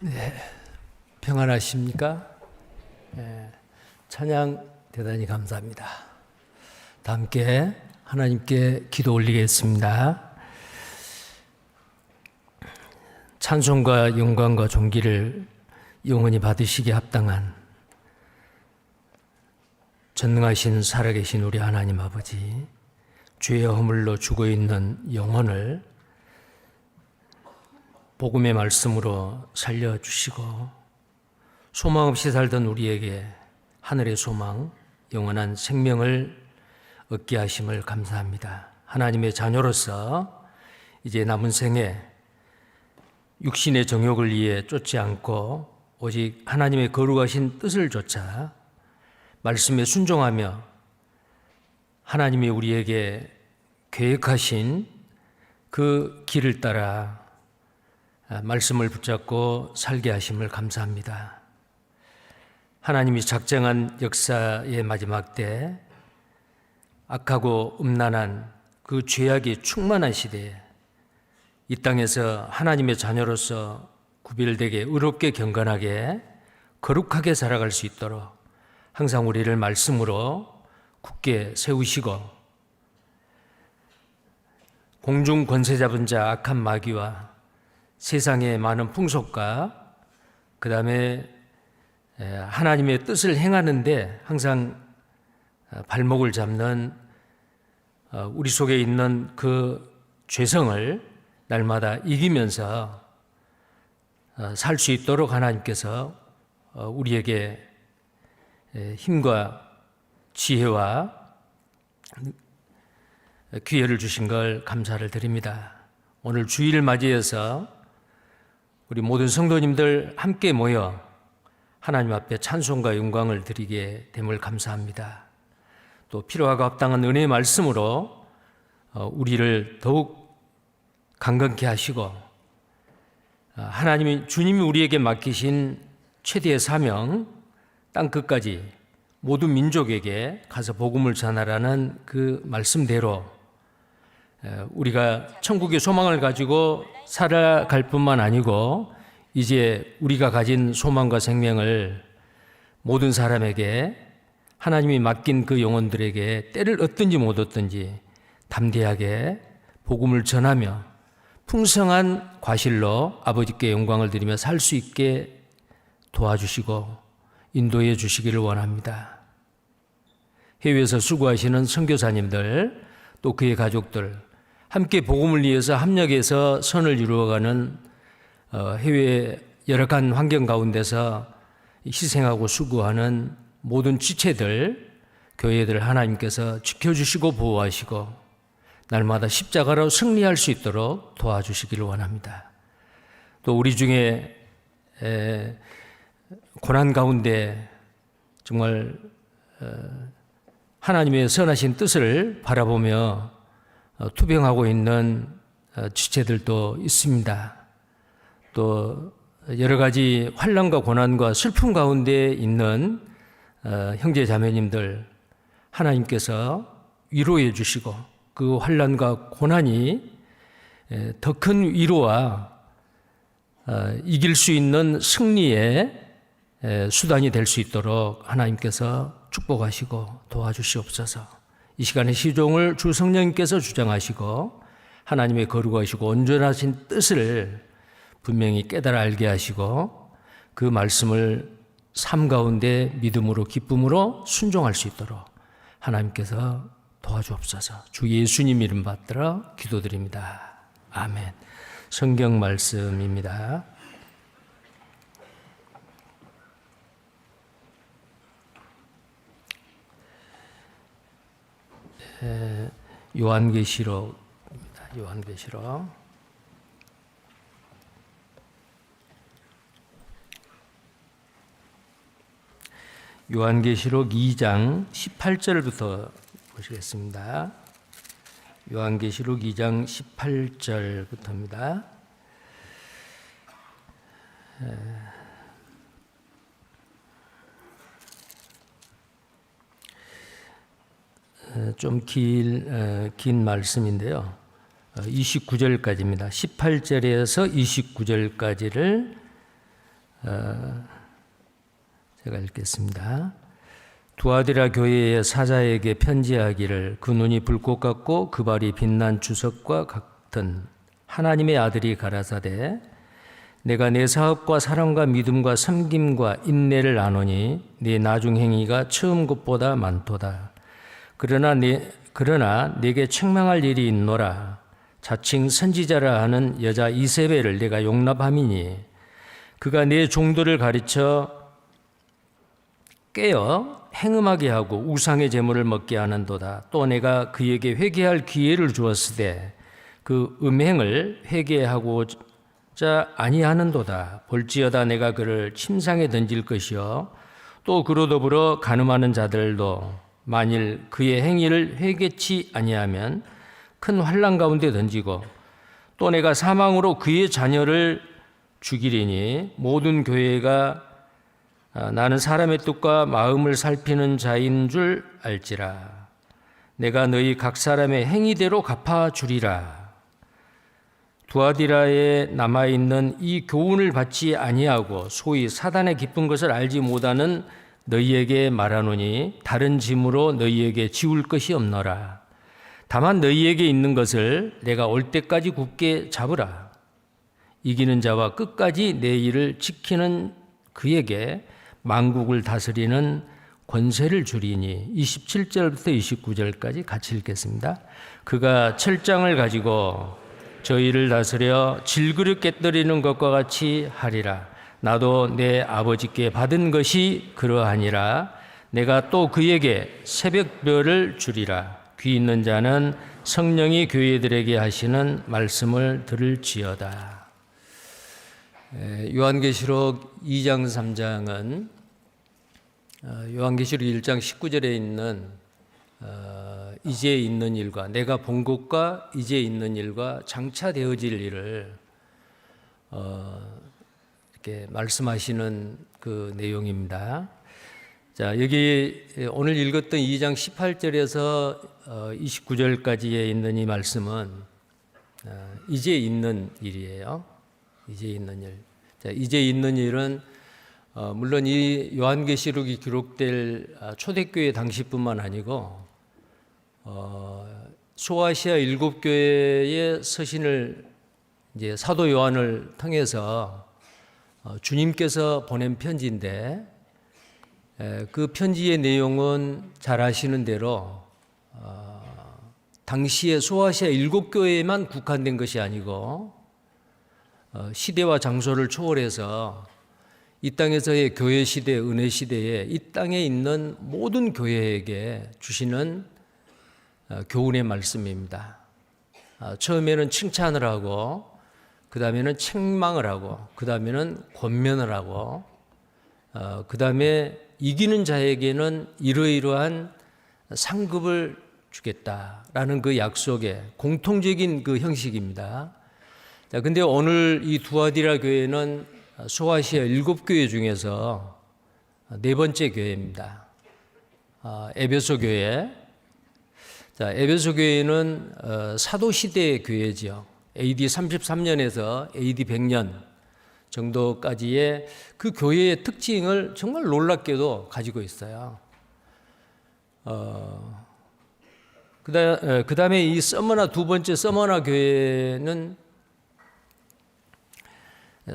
네, 평안하십니까? 네, 찬양 대단히 감사합니다. 다 함께 하나님께 기도 올리겠습니다. 찬송과 영광과 존귀를 영원히 받으시기에 합당한 전능하신 살아계신 우리 하나님 아버지, 죄의 허물로 죽어있는 영혼을 복음의 말씀으로 살려주시고 소망 없이 살던 우리에게 하늘의 소망, 영원한 생명을 얻게 하심을 감사합니다. 하나님의 자녀로서 이제 남은 생에 육신의 정욕을 위해 쫓지 않고 오직 하나님의 거룩하신 뜻을 좇아 말씀에 순종하며 하나님이 우리에게 계획하신 그 길을 따라 말씀을 붙잡고 살게 하심을 감사합니다. 하나님이 작정한 역사의 마지막 때 악하고 음란한 그 죄악이 충만한 시대에 이 땅에서 하나님의 자녀로서 구별되게 의롭게 경건하게 거룩하게 살아갈 수 있도록 항상 우리를 말씀으로 굳게 세우시고 공중 권세 잡은 자 악한 마귀와 세상의 많은 풍속과 그 다음에 하나님의 뜻을 행하는데 항상 발목을 잡는 우리 속에 있는 그 죄성을 날마다 이기면서 살 수 있도록 하나님께서 우리에게 힘과 지혜와 기회를 주신 걸 감사를 드립니다. 오늘 주일을 맞이해서 우리 모든 성도님들 함께 모여 하나님 앞에 찬송과 영광을 드리게 됨을 감사합니다. 또 필요하고 합당한 은혜의 말씀으로 우리를 더욱 강건케 하시고 주님이 우리에게 맡기신 최대의 사명, 땅끝까지 모든 민족에게 가서 복음을 전하라는 그 말씀대로 우리가 천국의 소망을 가지고 살아갈 뿐만 아니고 이제 우리가 가진 소망과 생명을 모든 사람에게 하나님이 맡긴 그 영혼들에게 때를 얻든지 못 얻든지 담대하게 복음을 전하며 풍성한 과실로 아버지께 영광을 드리며 살 수 있게 도와주시고 인도해 주시기를 원합니다. 해외에서 수고하시는 선교사님들 또 그의 가족들 함께 복음을 위해서 합력해서 선을 이루어가는 해외의 열악한 환경 가운데서 희생하고 수고하는 모든 지체들, 교회들 하나님께서 지켜주시고 보호하시고 날마다 십자가로 승리할 수 있도록 도와주시기를 원합니다. 또 우리 중에 고난 가운데 정말 하나님의 선하신 뜻을 바라보며 투병하고 있는 지체들도 있습니다. 또 여러 가지 환난과 고난과 슬픔 가운데 있는 형제 자매님들 하나님께서 위로해 주시고 그 환난과 고난이 더 큰 위로와 이길 수 있는 승리의 수단이 될 수 있도록 하나님께서 축복하시고 도와주시옵소서. 이 시간에 시종을 주 성령님께서 주장하시고 하나님의 거룩하시고 온전하신 뜻을 분명히 깨달아 알게 하시고 그 말씀을 삶 가운데 믿음으로 기쁨으로 순종할 수 있도록 하나님께서 도와주옵소서. 주 예수님 이름 받들어 기도드립니다. 아멘. 성경 말씀입니다. 요한계시록입니다. 요한계시록 2장 18절부터 보시겠습니다. 요한계시록 2장 18절부터입니다. 좀 긴 말씀인데요. 29절까지입니다. 18절에서 29절까지를 제가 읽겠습니다. 두아디라 교회의 사자에게 편지하기를 그 눈이 불꽃 같고 그 발이 빛난 주석과 같은 하나님의 아들이 가라사대 내가 내 사업과 사랑과 믿음과 섬김과 인내를 아노니 네 나중 행위가 처음 것보다 많도다. 그러나 내게 책망할 일이 있노라. 자칭 선지자라 하는 여자 이세벨을 내가 용납함이니 그가 내 종들을 가르쳐 깨어 행음하게 하고 우상의 제물을 먹게 하는도다. 또 내가 그에게 회개할 기회를 주었으되 그 음행을 회개하고자 아니하는도다. 볼지어다 내가 그를 침상에 던질 것이요 또 그로 더불어 간음하는 자들도 만일 그의 행위를 회개치 아니하면 큰 환난 가운데 던지고 또 내가 사망으로 그의 자녀를 죽이리니 모든 교회가 나는 사람의 뜻과 마음을 살피는 자인 줄 알지라. 내가 너희 각 사람의 행위대로 갚아주리라. 두아디라에 남아있는 이 교훈을 받지 아니하고 소위 사단의 기쁜 것을 알지 못하는 너희에게 말하노니 다른 짐으로 너희에게 지울 것이 없노라. 다만 너희에게 있는 것을 내가 올 때까지 굳게 잡으라. 이기는 자와 끝까지 내 일을 지키는 그에게 만국을 다스리는 권세를 주리니 27절부터 29절까지 같이 읽겠습니다. 그가 철장을 가지고 저희를 다스려 질그릇 깨뜨리는 것과 같이 하리라. 나도 내 아버지께 받은 것이 그러하니라. 내가 또 그에게 새벽별을 주리라. 귀 있는 자는 성령이 교회들에게 하시는 말씀을 들을지어다. 요한계시록 2장 3장은 요한계시록 1장 19절에 있는 이제 있는 일과 내가 본 것과 이제 있는 일과 장차 되어질 일을 이렇게 말씀하시는 그 내용입니다. 자, 여기 오늘 읽었던 2장 18절에서 29절까지에 있는 이 말씀은 이제 있는 일이에요. 이제 있는 일. 자, 이제 있는 일은 물론 이 요한계시록이 기록될 초대교회 당시뿐만 아니고 소아시아 7교회의 서신을 이제 사도 요한을 통해서 주님께서 보낸 편지인데 그 편지의 내용은 잘 아시는 대로 당시에 소아시아 7교회에만 국한된 것이 아니고 시대와 장소를 초월해서 이 땅에서의 교회 시대, 은혜 시대에 이 땅에 있는 모든 교회에게 주시는 교훈의 말씀입니다. 처음에는 칭찬을 하고 그 다음에는 책망을 하고 그 다음에는 권면을 하고 그 다음에 이기는 자에게는 이러이러한 상급을 주겠다라는 그 약속의 공통적인 그 형식입니다. 자, 근데 오늘 이 두아디라 교회는 소아시아 7교회 중에서 4번째 교회입니다. 에베소 교회. 자, 에베소 교회는 사도 시대의 교회죠. AD 33년에서 AD 100년 정도까지의 그 교회의 특징을 정말 놀랍게도 가지고 있어요. 그 다음에 이 서머나 두 번째 서머나 교회는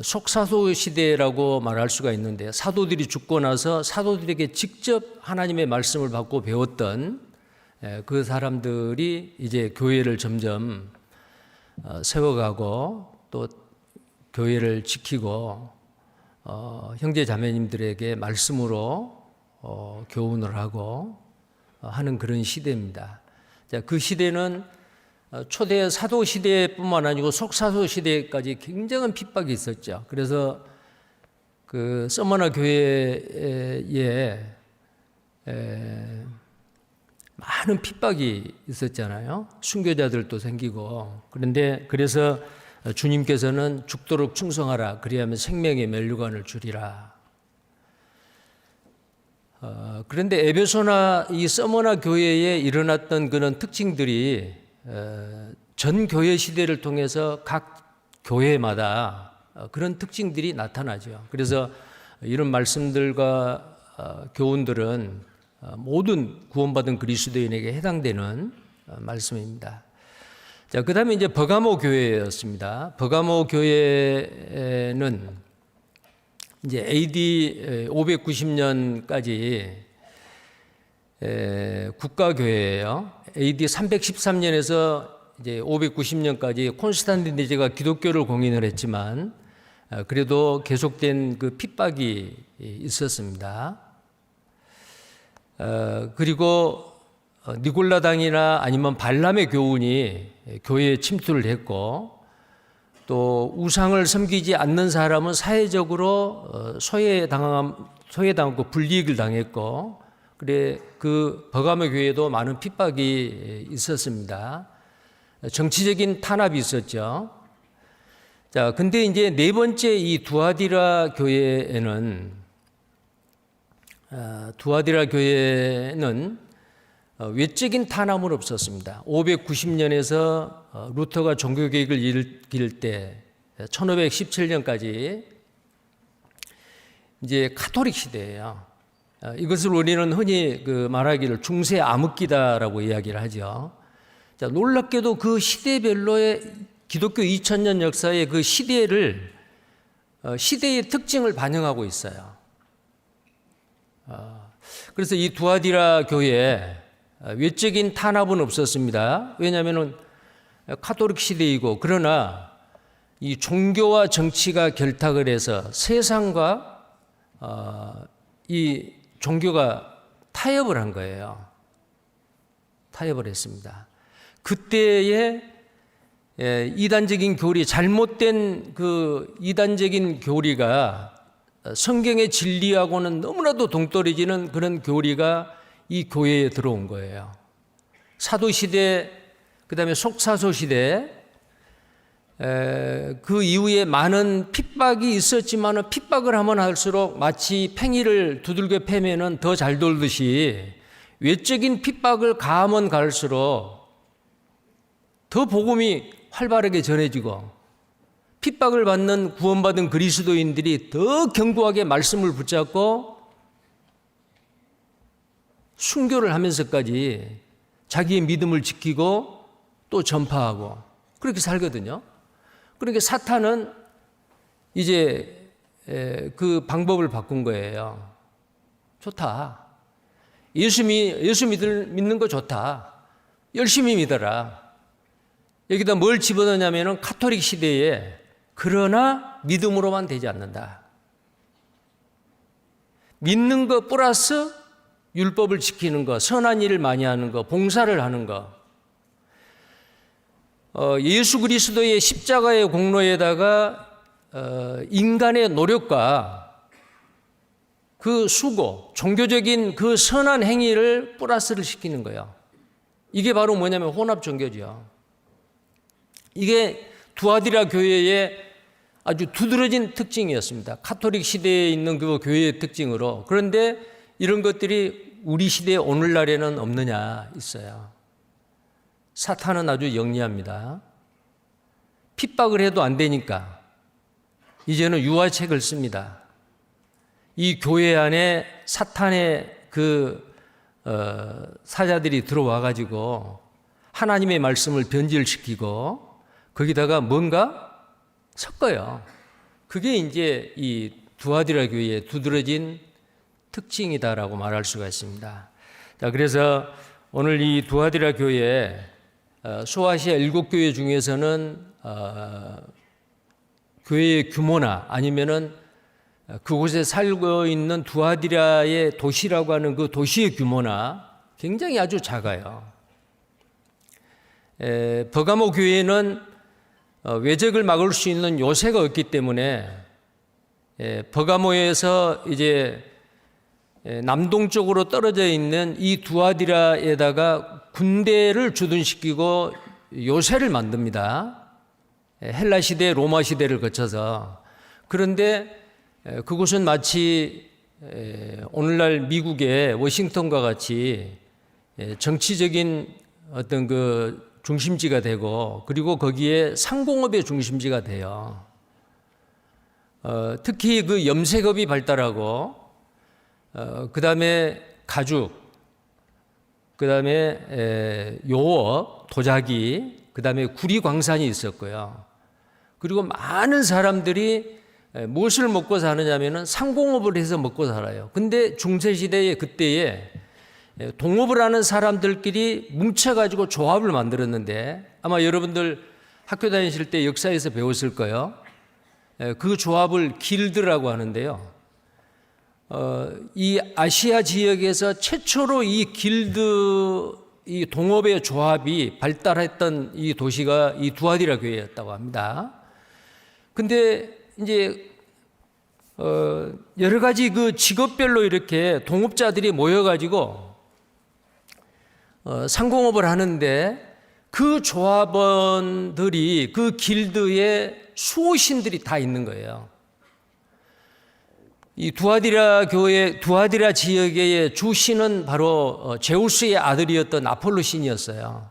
속사도 시대라고 말할 수가 있는데 사도들이 죽고 나서 사도들에게 직접 하나님의 말씀을 받고 배웠던 그 사람들이 이제 교회를 점점 세워가고 또 교회를 지키고 형제 자매님들에게 말씀으로 교훈을 하고 하는 그런 시대입니다. 자, 그 시대는 초대 사도 시대뿐만 아니고 속사도 시대까지 굉장한 핍박이 있었죠. 그래서 그 서머나 교회에 많은 핍박이 있었잖아요. 순교자들도 생기고. 그런데 그래서 주님께서는 죽도록 충성하라. 그리하면 생명의 멸류관을 주리라. 그런데 에베소나 이 서머나 교회에 일어났던 그런 특징들이 전 교회 시대를 통해서 각 교회마다 그런 특징들이 나타나죠. 그래서 이런 말씀들과 교훈들은 모든 구원받은 그리스도인에게 해당되는 말씀입니다. 자, 그다음에 이제 버가모 교회였습니다. 버가모 교회는 이제 AD 590년까지 국가교회예요. AD 313년에서 이제 590년까지 콘스탄티니제가 기독교를 공인을 했지만 그래도 계속된 그 핍박이 있었습니다. 그리고 니골라당이나 아니면 발람의 교훈이 교회에 침투를 했고, 또 우상을 섬기지 않는 사람은 사회적으로 소외당하고 불이익을 당했고, 그래 그 버가모 교회도 많은 핍박이 있었습니다. 정치적인 탄압이 있었죠. 자, 근데 이제 네 번째 이 두아디라 교회는 외적인 탄압은 없었습니다. 590년에서 루터가 종교개혁을 일으킬 때 1517년까지 이제 카톨릭 시대예요. 이것을 우리는 흔히 말하기를 중세 암흑기다라고 이야기를 하죠. 자, 놀랍게도 그 시대별로의 기독교 2000년 역사의 그 시대의 특징을 반영하고 있어요. 그래서 이 두아디라 교회에 외적인 탄압은 없었습니다. 왜냐하면 카톨릭 시대이고, 그러나 이 종교와 정치가 결탁을 해서 세상과 이 종교가 타협을 한 거예요. 타협을 했습니다. 그때의 이단적인 교리, 잘못된 그 이단적인 교리가 성경의 진리하고는 너무나도 동떨어지는 그런 교리가 이 교회에 들어온 거예요. 사도시대, 그 다음에 속사소시대, 그 이후에 많은 핍박이 있었지만 핍박을 하면 할수록 마치 팽이를 두들겨 패면은 더 잘 돌듯이 외적인 핍박을 가하면 갈수록 더 복음이 활발하게 전해지고, 핍박을 받는 구원받은 그리스도인들이 더 견고하게 말씀을 붙잡고 순교를 하면서까지 자기의 믿음을 지키고 또 전파하고 그렇게 살거든요. 그러니까 사탄은 이제 그 방법을 바꾼 거예요. 좋다. 예수 믿는 거 좋다. 열심히 믿어라. 여기다 뭘 집어넣냐면은 카톨릭 시대에 그러나 믿음으로만 되지 않는다. 믿는 거 플러스 율법을 지키는 거, 선한 일을 많이 하는 거, 봉사를 하는 거. 예수 그리스도의 십자가의 공로에다가 인간의 노력과 그 수고, 종교적인 그 선한 행위를 플러스를 시키는 거예요. 이게 바로 뭐냐면 혼합 종교죠. 이게 두아디라 교회의 아주 두드러진 특징이었습니다. 카톨릭 시대에 있는 그 교회의 특징으로. 그런데 이런 것들이 우리 시대 오늘날에는 없느냐 있어요. 사탄은 아주 영리합니다. 핍박을 해도 안 되니까 이제는 유화책을 씁니다. 이 교회 안에 사탄의 사자들이 들어와 가지고 하나님의 말씀을 변질시키고 거기다가 뭔가 섞어요. 그게 이제 이 두아디라 교회의 두드러진 특징이다라고 말할 수가 있습니다. 자, 그래서 오늘 이 두아디라 교회 소아시아 7교회 중에서는 교회의 규모나 아니면은 그곳에 살고 있는 두아디라의 도시라고 하는 그 도시의 규모나 굉장히 아주 작아요. 버가모 교회는 외적을 막을 수 있는 요새가 없기 때문에 버가모에서 이제 남동쪽으로 떨어져 있는 이 두아디라에다가 군대를 주둔시키고 요새를 만듭니다. 헬라 시대, 로마 시대를 거쳐서. 그런데 그곳은 마치 오늘날 미국의 워싱턴과 같이 정치적인 어떤 중심지가 되고, 그리고 거기에 상공업의 중심지가 돼요. 특히 그 염색업이 발달하고 그 다음에 가죽, 그 다음에 요업, 도자기, 그 다음에 구리광산이 있었고요. 그리고 많은 사람들이 무엇을 먹고 사느냐면은 상공업을 해서 먹고 살아요. 근데 중세시대에 그때에 동업을 하는 사람들끼리 뭉쳐가지고 조합을 만들었는데 아마 여러분들 학교 다니실 때 역사에서 배웠을 거예요. 그 조합을 길드라고 하는데요. 이 아시아 지역에서 최초로 이 길드, 이 동업의 조합이 발달했던 이 도시가 이 두아디라 교회였다고 합니다. 근데 이제 여러 가지 그 직업별로 이렇게 동업자들이 모여가지고 상공업을 하는데 그 조합원들이 그 길드에 수호신들이 다 있는 거예요. 이 두아디라 교회, 두아디라 지역의 주신은 바로 제우스의 아들이었던 아폴로 신이었어요.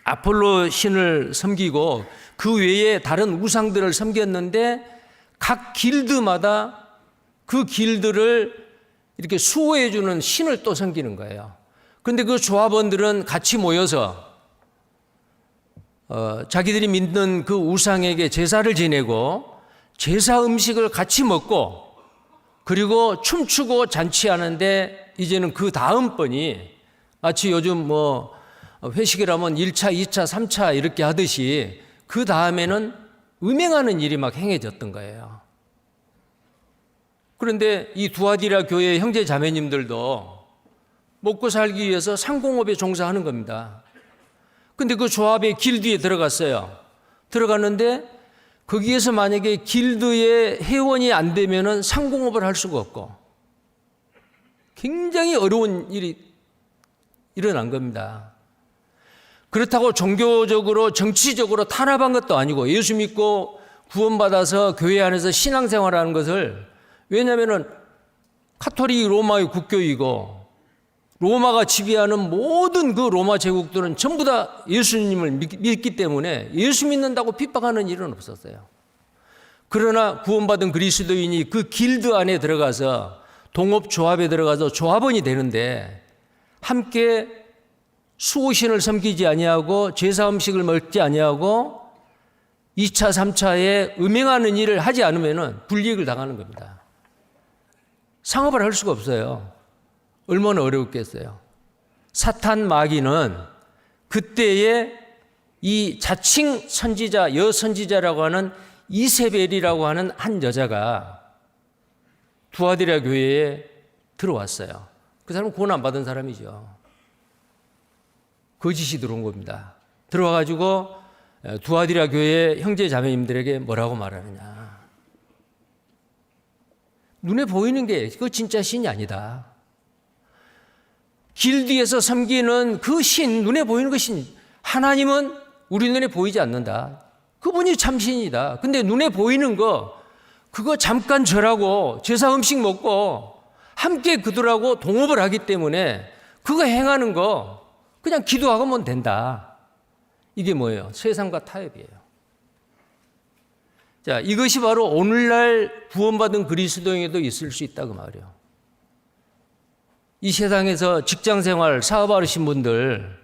아폴로 신을 섬기고 그 외에 다른 우상들을 섬겼는데 각 길드마다 그 길드를 이렇게 수호해 주는 신을 또 섬기는 거예요. 그런데 그 조합원들은 같이 모여서 자기들이 믿는 그 우상에게 제사를 지내고 제사 음식을 같이 먹고 그리고 춤추고 잔치하는데 이제는 그 다음번이 마치 요즘 뭐 회식이라면 1차, 2차, 3차 이렇게 하듯이 그 다음에는 음행하는 일이 막 행해졌던 거예요. 그런데 이 두아디라 교회 형제 자매님들도 먹고 살기 위해서 상공업에 종사하는 겁니다. 근데 그 조합의 길드에 들어갔어요. 들어갔는데 거기에서 만약에 길드의 회원이 안 되면은 상공업을 할 수가 없고 굉장히 어려운 일이 일어난 겁니다. 그렇다고 종교적으로 정치적으로 탄압한 것도 아니고 예수 믿고 구원받아서 교회 안에서 신앙생활하는 것을 왜냐하면은 카톨릭 로마의 국교이고 로마가 지배하는 모든 그 로마 제국들은 전부 다 예수님을 믿기 때문에 예수 믿는다고 핍박하는 일은 없었어요. 그러나 구원받은 그리스도인이 그 길드 안에 들어가서 동업조합에 들어가서 조합원이 되는데 함께 수호신을 섬기지 아니하고 제사 음식을 먹지 아니하고 2차, 3차에 음행하는 일을 하지 않으면 불이익을 당하는 겁니다. 상업을 할 수가 없어요. 얼마나 어려웠겠어요. 사탄 마귀는 그때에 이 자칭 선지자, 여선지자라고 하는 이세벨이라고 하는 한 여자가 두아디라 교회에 들어왔어요. 그 사람은 구원 안 받은 사람이죠. 거짓이 들어온 겁니다. 들어와가지고 두아디라 교회 형제 자매님들에게 뭐라고 말하느냐. 눈에 보이는 게 그거 진짜 신이 아니다. 길드에서 섬기는 그 신, 눈에 보이는 그 신, 하나님은 우리 눈에 보이지 않는다. 그분이 참 신이다. 근데 눈에 보이는 거, 그거 잠깐 절하고 제사 음식 먹고 함께 그들하고 동업을 하기 때문에 그거 행하는 거 그냥 기도하면 된다. 이게 뭐예요? 세상과 타협이에요. 자, 이것이 바로 오늘날 구원받은 그리스도인에도 있을 수 있다고 말이에요. 이 세상에서 직장생활, 사업하신 분들,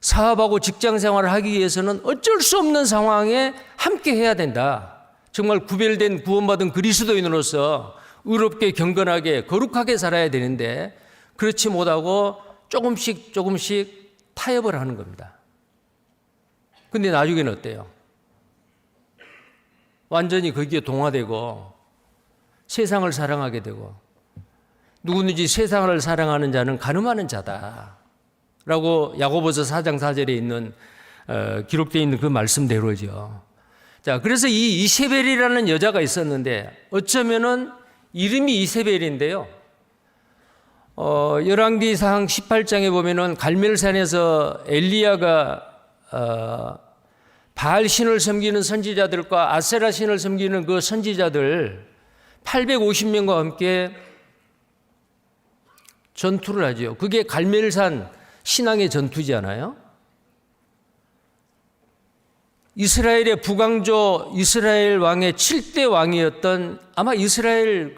사업하고 직장생활을 하기 위해서는 어쩔 수 없는 상황에 함께 해야 된다. 정말 구별된 구원받은 그리스도인으로서 의롭게 경건하게 거룩하게 살아야 되는데 그렇지 못하고 조금씩 타협을 하는 겁니다. 근데 나중에는 어때요? 완전히 거기에 동화되고 세상을 사랑하게 되고 누구든지 세상을 사랑하는 자는 간음하는 자다 라고 야고보서 4장 4절에 있는 기록되어 있는 그 말씀대로죠. 자, 그래서 이 이세벨이라는 여자가 있었는데 어쩌면은 이름이 이세벨인데요. 열왕기상 18장에 보면은 갈멜산에서 엘리야가 바알 신을 섬기는 선지자들과 아세라 신을 섬기는 그 선지자들 850명과 함께 전투를 하죠. 그게 갈멜산 신앙의 전투지 않아요? 이스라엘의 북왕조 이스라엘 왕의 7대 왕이었던 아마 이스라엘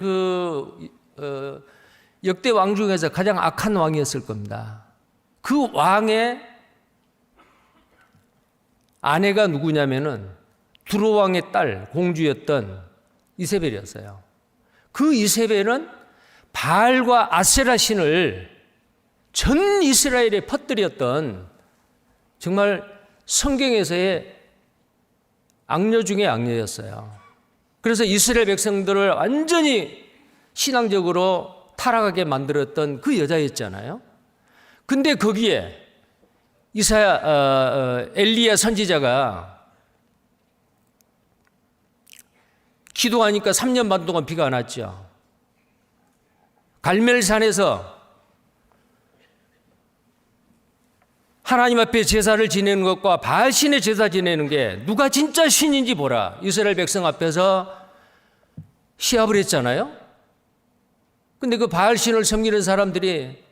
역대 왕 중에서 가장 악한 왕이었을 겁니다. 그 왕의 아내가 누구냐면은 두로 왕의 딸 공주였던 이세벨이었어요. 그 이세벨은 바알과 아세라 신을 전 이스라엘에 퍼뜨렸던 정말 성경에서의 악녀 중에 악녀였어요. 그래서 이스라엘 백성들을 완전히 신앙적으로 타락하게 만들었던 그 여자였잖아요. 근데 거기에 엘리야 선지자가 기도하니까 3년 반 동안 비가 안 왔죠. 갈멜산에서 하나님 앞에 제사를 지내는 것과 바알신의 제사 지내는 게 누가 진짜 신인지 보라. 이스라엘 백성 앞에서 시합을 했잖아요. 근데 그 바알신을 섬기는 사람들이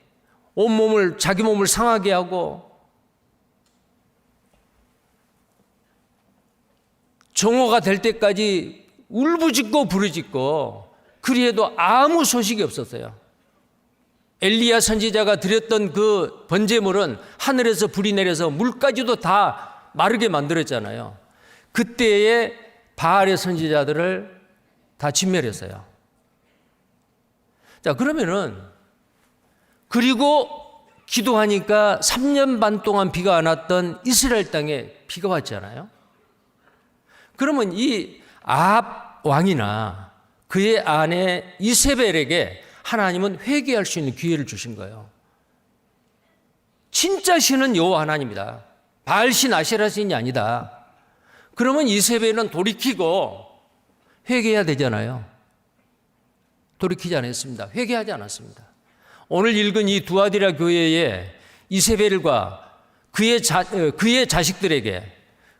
온몸을 자기 몸을 상하게 하고 정오가 될 때까지 울부짖고 부르짖고 그리해도 아무 소식이 없었어요. 엘리야 선지자가 드렸던 그 번제물은 하늘에서 불이 내려서 물까지도 다 마르게 만들었잖아요. 그때에 바알의 선지자들을 다 진멸했어요. 자, 그러면은 그리고 기도하니까 3년 반 동안 비가 안 왔던 이스라엘 땅에 비가 왔잖아요. 그러면 이 아합 왕이나 그의 아내 이세벨에게 하나님은 회개할 수 있는 기회를 주신 거예요. 진짜 신은 여호와 하나님이다. 바알신 아세라 신이 아니다. 그러면 이세벨은 돌이키고 회개해야 되잖아요. 돌이키지 않았습니다. 회개하지 않았습니다. 오늘 읽은 이 두아디라 교회의 이세벨과 그의 자식들에게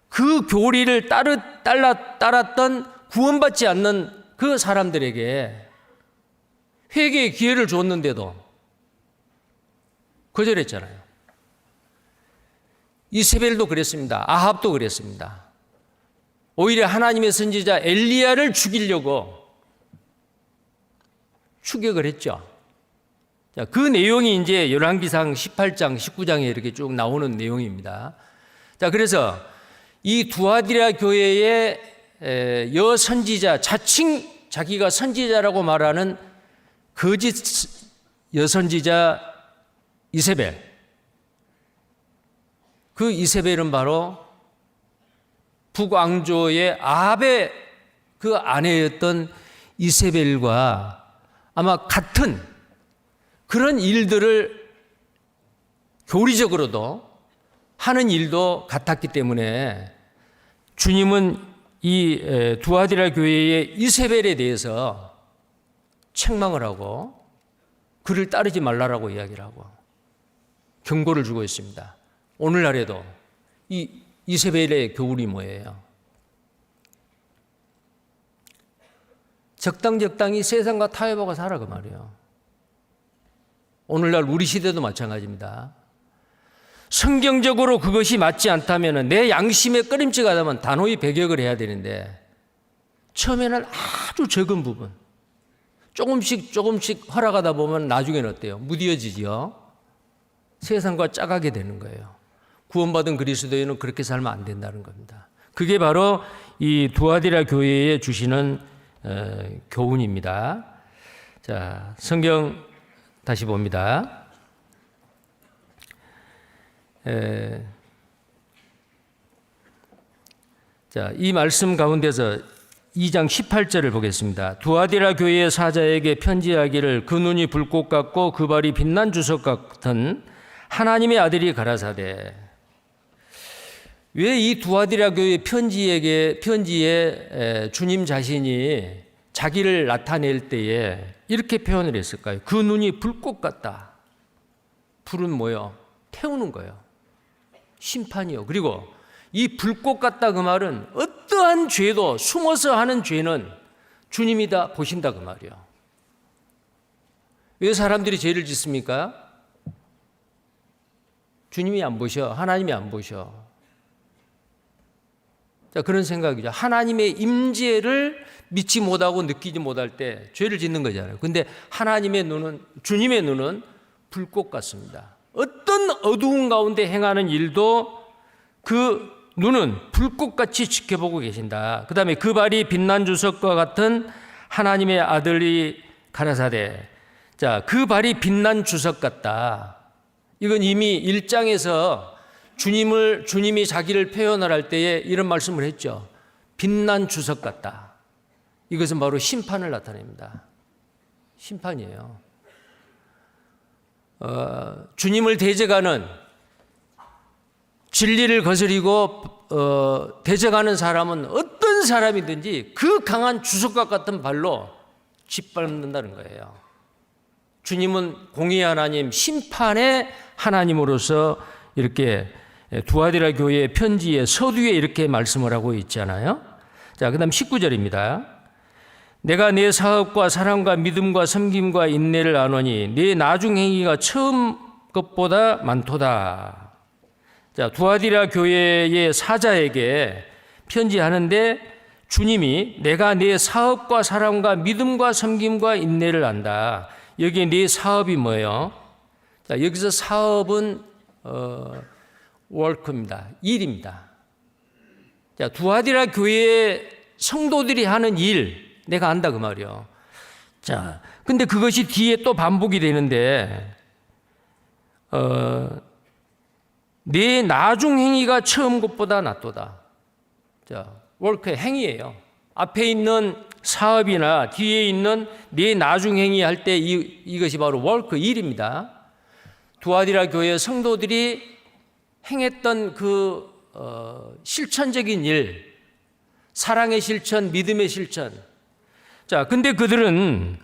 그 교리를 따랐던 구원받지 않는 그 사람들에게 회개의 기회를 줬는데도 거절했잖아요. 이세벨도 그랬습니다. 아합도 그랬습니다. 오히려 하나님의 선지자 엘리야를 죽이려고 추격을 했죠. 자, 그 내용이 이제 열왕기상 18장, 19장에 이렇게 쭉 나오는 내용입니다. 자, 그래서 이 두아디라 교회의 여선지자, 자칭 자기가 선지자라고 말하는 거짓 여선지자 이세벨. 그 이세벨은 바로 북왕조의 아합의 그 아내였던 이세벨과 아마 같은 그런 일들을 교리적으로도 하는 일도 같았기 때문에 주님은 이 두아디라 교회의 이세벨에 대해서 책망을 하고 그를 따르지 말라라고 이야기를 하고 경고를 주고 있습니다. 오늘날에도 이 이세벨의 교훈이 뭐예요? 적당히 세상과 타협하고 살아 그 말이에요. 오늘날 우리 시대도 마찬가지입니다. 성경적으로 그것이 맞지 않다면 내 양심에 꺼림칙하다면 단호히 배격을 해야 되는데 처음에는 아주 적은 부분 조금씩 허락하다 보면 나중에는 어때요? 무뎌지죠. 세상과 짜가게 되는 거예요. 구원받은 그리스도인은 그렇게 살면 안 된다는 겁니다. 그게 바로 이 두아디라 교회에 주시는 교훈입니다. 자, 성경 다시 봅니다. 자, 이 말씀 가운데서 2장 18절을 보겠습니다. 두아디라 교회의 사자에게 편지하기를 그 눈이 불꽃 같고 그 발이 빛난 주석 같은 하나님의 아들이 가라사대. 왜 이 두아디라 교회 편지에 주님 자신이 자기를 나타낼 때에 이렇게 표현을 했을까요? 그 눈이 불꽃 같다. 불은 뭐요? 태우는 거예요. 심판이요. 그리고 이 불꽃 같다 그 말은 어떠한 죄도 숨어서 하는 죄는 주님이 다 보신다 그 말이에요. 왜 사람들이 죄를 짓습니까? 주님이 안 보셔. 하나님이 안 보셔. 자, 그런 생각이죠. 하나님의 임재를 믿지 못하고 느끼지 못할 때 죄를 짓는 거잖아요. 근데 하나님의 눈은, 주님의 눈은 불꽃 같습니다. 어떤 어두운 가운데 행하는 일도 그 눈은 불꽃같이 지켜보고 계신다. 그 다음에 그 발이 빛난 주석과 같은 하나님의 아들이 가라사대. 자, 그 발이 빛난 주석 같다. 이건 이미 1장에서 주님이 자기를 표현을 할 때에 이런 말씀을 했죠. 빛난 주석 같다. 이것은 바로 심판을 나타냅니다. 심판이에요. 주님을 대적하는, 진리를 거스리고 대적하는 사람은 어떤 사람이든지 그 강한 주석과 같은 발로 짓밟는다는 거예요. 주님은 공의 하나님, 심판의 하나님으로서 이렇게 두아디라 교회의 편지의 서두에 이렇게 말씀을 하고 있잖아요. 자, 그다음 19절입니다. 내가 내 사업과 사랑과 믿음과 섬김과 인내를 아노니 내 나중 행위가 처음 것보다 많도다. 자, 두아디라 교회의 사자에게 편지하는데 주님이 내가 내 사업과 사랑과 믿음과 섬김과 인내를 안다. 여기에 내 사업이 뭐예요? 자, 여기서 사업은 work입니다. 일입니다. 자, 두아디라 교회의 성도들이 하는 일 내가 안다 그 말이요. 자, 근데 그것이 뒤에 또 반복이 되는데 내 나중 행위가 처음 것보다 낫도다. 자, work의 행위예요. 앞에 있는 사업이나 뒤에 있는 내 나중 행위 할 때 이것이 바로 work 일입니다. 두아디라 교회 성도들이 행했던 그 실천적인 일, 사랑의 실천, 믿음의 실천. 자, 근데 그들은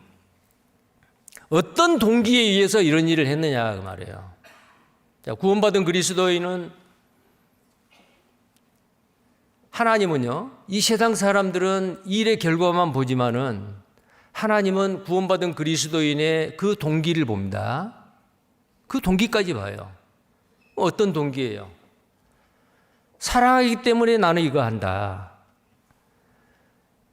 어떤 동기에 의해서 이런 일을 했느냐 그 말이에요. 자, 구원받은 그리스도인은, 하나님은요, 이 세상 사람들은 일의 결과만 보지만은 하나님은 구원받은 그리스도인의 그 동기를 봅니다. 그 동기까지 봐요. 어떤 동기예요? 사랑하기 때문에 나는 이거 한다.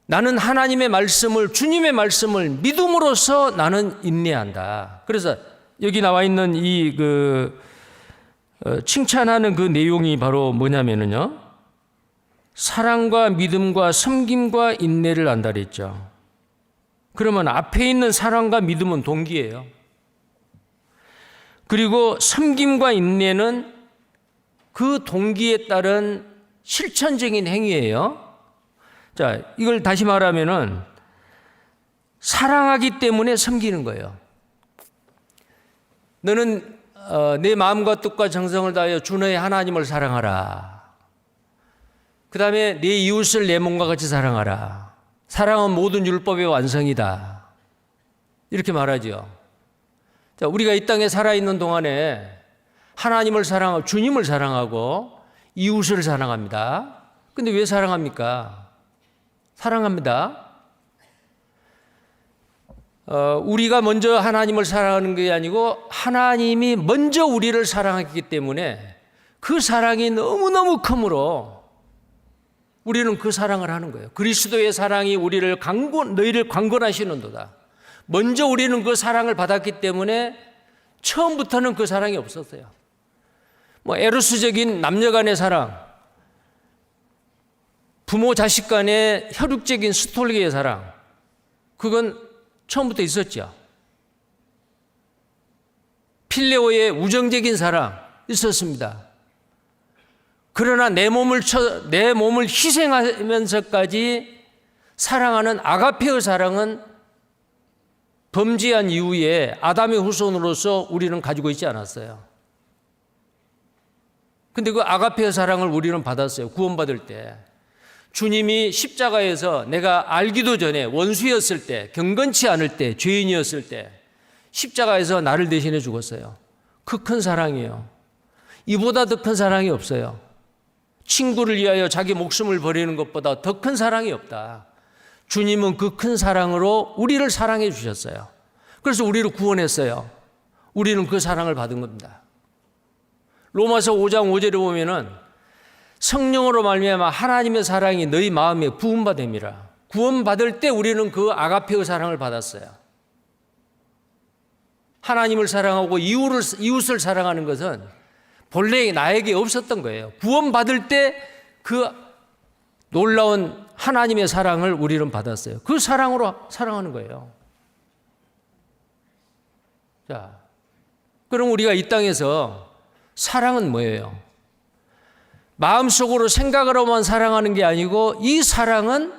나는 하나님의 말씀을, 주님의 말씀을 믿음으로써 나는 인내한다. 그래서 여기 나와 있는 이 칭찬하는 그 내용이 바로 뭐냐면요. 사랑과 믿음과 섬김과 인내를 안다 그랬죠. 그러면 앞에 있는 사랑과 믿음은 동기예요. 그리고 섬김과 인내는 그 동기에 따른 실천적인 행위예요. 자, 이걸 다시 말하면은 사랑하기 때문에 섬기는 거예요. 너는 내 마음과 뜻과 정성을 다하여 주 너의 하나님을 사랑하라. 그 다음에 내 이웃을 내 몸과 같이 사랑하라. 사랑은 모든 율법의 완성이다. 이렇게 말하죠. 자, 우리가 이 땅에 살아있는 동안에 하나님을 사랑하고 주님을 사랑하고 이웃을 사랑합니다. 근데 왜 사랑합니까? 사랑합니다. 우리가 먼저 하나님을 사랑하는 게 아니고 하나님이 먼저 우리를 사랑했기 때문에 그 사랑이 너무너무 크므로 우리는 그 사랑을 하는 거예요. 그리스도의 사랑이 너희를 강권하시는도다. 먼저 우리는 그 사랑을 받았기 때문에 처음부터는 그 사랑이 없었어요. 에로스적인 남녀 간의 사랑, 부모 자식 간의 혈육적인 스토리의 사랑, 그건 처음부터 있었죠. 필레오의 우정적인 사랑 있었습니다. 그러나 내 몸을 희생하면서까지 사랑하는 아가페의 사랑은 범죄한 이후에 아담의 후손으로서 우리는 가지고 있지 않았어요. 근데 그 아가페의 사랑을 우리는 받았어요. 구원받을 때. 주님이 십자가에서 내가 알기도 전에 원수였을 때, 경건치 않을 때, 죄인이었을 때 십자가에서 나를 대신해 죽었어요. 그 큰 사랑이에요. 이보다 더 큰 사랑이 없어요. 친구를 위하여 자기 목숨을 버리는 것보다 더 큰 사랑이 없다. 주님은 그 큰 사랑으로 우리를 사랑해 주셨어요. 그래서 우리를 구원했어요. 우리는 그 사랑을 받은 겁니다. 로마서 5장 5절에 보면은 성령으로 말미암아 하나님의 사랑이 너희 마음에 부음받음이라. 구원받을 때 우리는 그 아가페의 사랑을 받았어요. 하나님을 사랑하고 이웃을 사랑하는 것은 본래 나에게 없었던 거예요. 구원받을 때 그 놀라운 하나님의 사랑을 우리는 받았어요. 그 사랑으로 사랑하는 거예요. 자, 그럼 우리가 이 땅에서 사랑은 뭐예요? 마음속으로 생각으로만 사랑하는 게 아니고 이 사랑은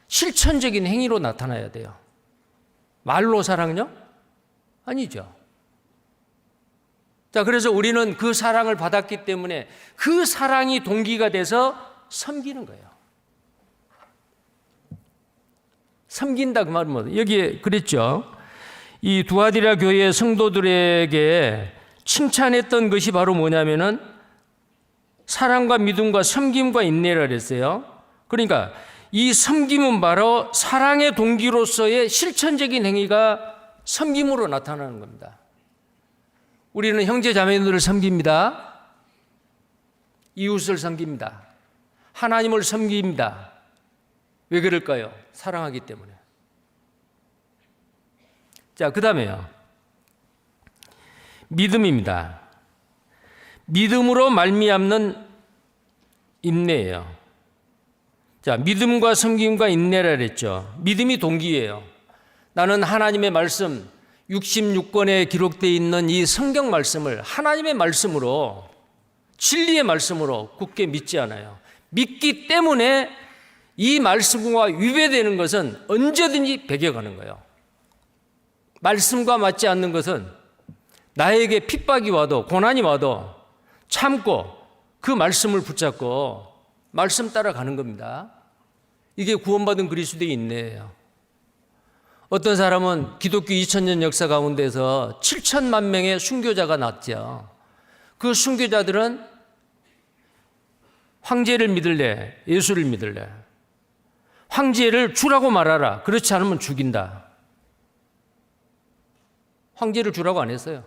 실천적인 행위로 나타나야 돼요. 말로 사랑요? 아니죠. 자, 그래서 우리는 그 사랑을 받았기 때문에 그 사랑이 동기가 돼서 섬기는 거예요. 섬긴다 그 말은 뭐예요? 여기에 그랬죠. 이 두아디라 교회 성도들에게 칭찬했던 것이 바로 뭐냐면은 사랑과 믿음과 섬김과 인내라 그랬어요. 그러니까 이 섬김은 바로 사랑의 동기로서의 실천적인 행위가 섬김으로 나타나는 겁니다. 우리는 형제 자매들을 섬깁니다. 이웃을 섬깁니다. 하나님을 섬깁니다. 왜 그럴까요? 사랑하기 때문에. 자, 그 다음에요. 믿음입니다. 믿음으로 말미암는 인내예요. 자, 믿음과 섬김과 인내라 그랬죠. 믿음이 동기예요. 나는 하나님의 말씀 66권에 기록되어 있는 이 성경 말씀을 하나님의 말씀으로 진리의 말씀으로 굳게 믿지 않아요. 믿기 때문에 이 말씀과 위배되는 것은 언제든지 배겨가는 거예요. 말씀과 맞지 않는 것은 나에게 핍박이 와도 고난이 와도 참고 그 말씀을 붙잡고 말씀 따라가는 겁니다. 이게 구원받은 그리스도의 인내예요. 어떤 사람은 기독교 2000년 역사 가운데서 7천만 명의 순교자가 났죠. 그 순교자들은 황제를 믿을래, 예수를 믿을래. 황제를 주라고 말하라. 그렇지 않으면 죽인다. 황제를 주라고 안 했어요.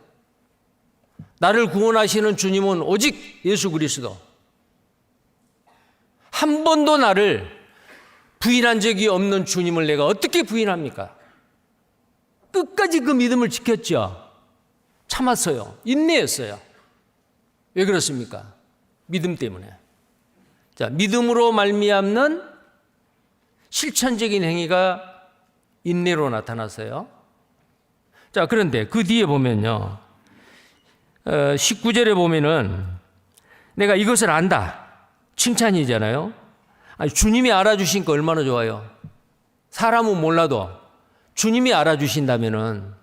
나를 구원하시는 주님은 오직 예수 그리스도. 한 번도 나를 부인한 적이 없는 주님을 내가 어떻게 부인합니까? 끝까지 그 믿음을 지켰죠. 참았어요. 인내했어요. 왜 그렇습니까? 믿음 때문에. 자, 믿음으로 말미암는 실천적인 행위가 인내로 나타났어요. 자, 그런데 그 뒤에 보면요. 19절에 보면은 내가 이것을 안다. 칭찬이잖아요. 아니, 주님이 알아주시니까 얼마나 좋아요. 사람은 몰라도 주님이 알아주신다면은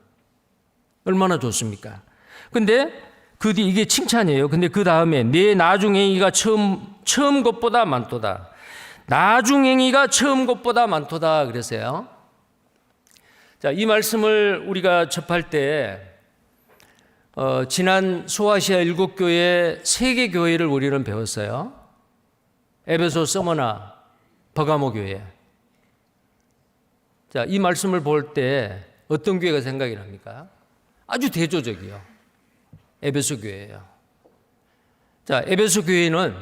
얼마나 좋습니까? 근데 그 뒤 이게 칭찬이에요. 근데 그 다음에 내 나중행위가 처음 것보다 많도다. 나중행위가 처음 것보다 많도다 그랬어요. 자, 이 말씀을 우리가 접할 때 지난 소아시아 7교회 3개 교회를 우리는 배웠어요. 에베소, 서머나, 버가모 교회. 자, 이 말씀을 볼 때 어떤 교회가 생각이 납니까? 아주 대조적이요. 에베소 교회예요. 자, 에베소 교회는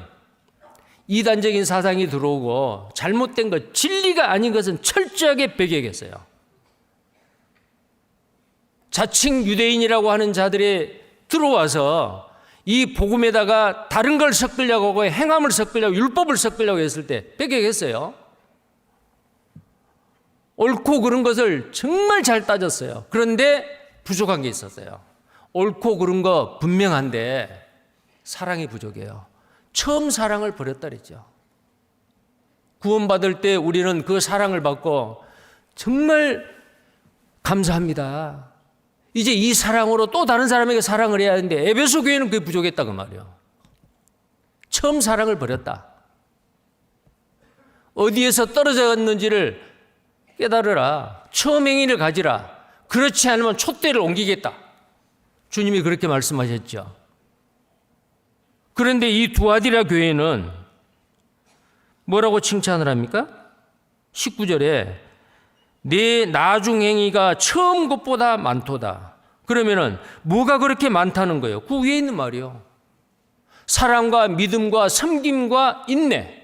이단적인 사상이 들어오고 잘못된 것, 진리가 아닌 것은 철저하게 배격했어요. 자칭 유대인이라고 하는 자들이 들어와서 이 복음에다가 다른 걸 섞으려고 하고 행함을 섞으려고 율법을 섞으려고 했을 때 배격했어요. 옳고 그른 것을 정말 잘 따졌어요. 그런데 부족한 게 있었어요. 옳고 그른 거 분명한데 사랑이 부족해요. 처음 사랑을 버렸다 그랬죠. 구원받을 때 우리는 그 사랑을 받고 정말 감사합니다. 이제 이 사랑으로 또 다른 사람에게 사랑을 해야 하는데 에베소 교회는 그게 부족했다 그 말이에요. 처음 사랑을 버렸다. 어디에서 떨어졌는지를 깨달으라. 처음 행위를 가지라. 그렇지 않으면 촛대를 옮기겠다. 주님이 그렇게 말씀하셨죠. 그런데 이 두아디라 교회는 뭐라고 칭찬을 합니까? 19절에 내 나중행위가 처음 것보다 많도다. 그러면은 뭐가 그렇게 많다는 거예요? 그 위에 있는 말이요. 사랑과 믿음과 섬김과 인내,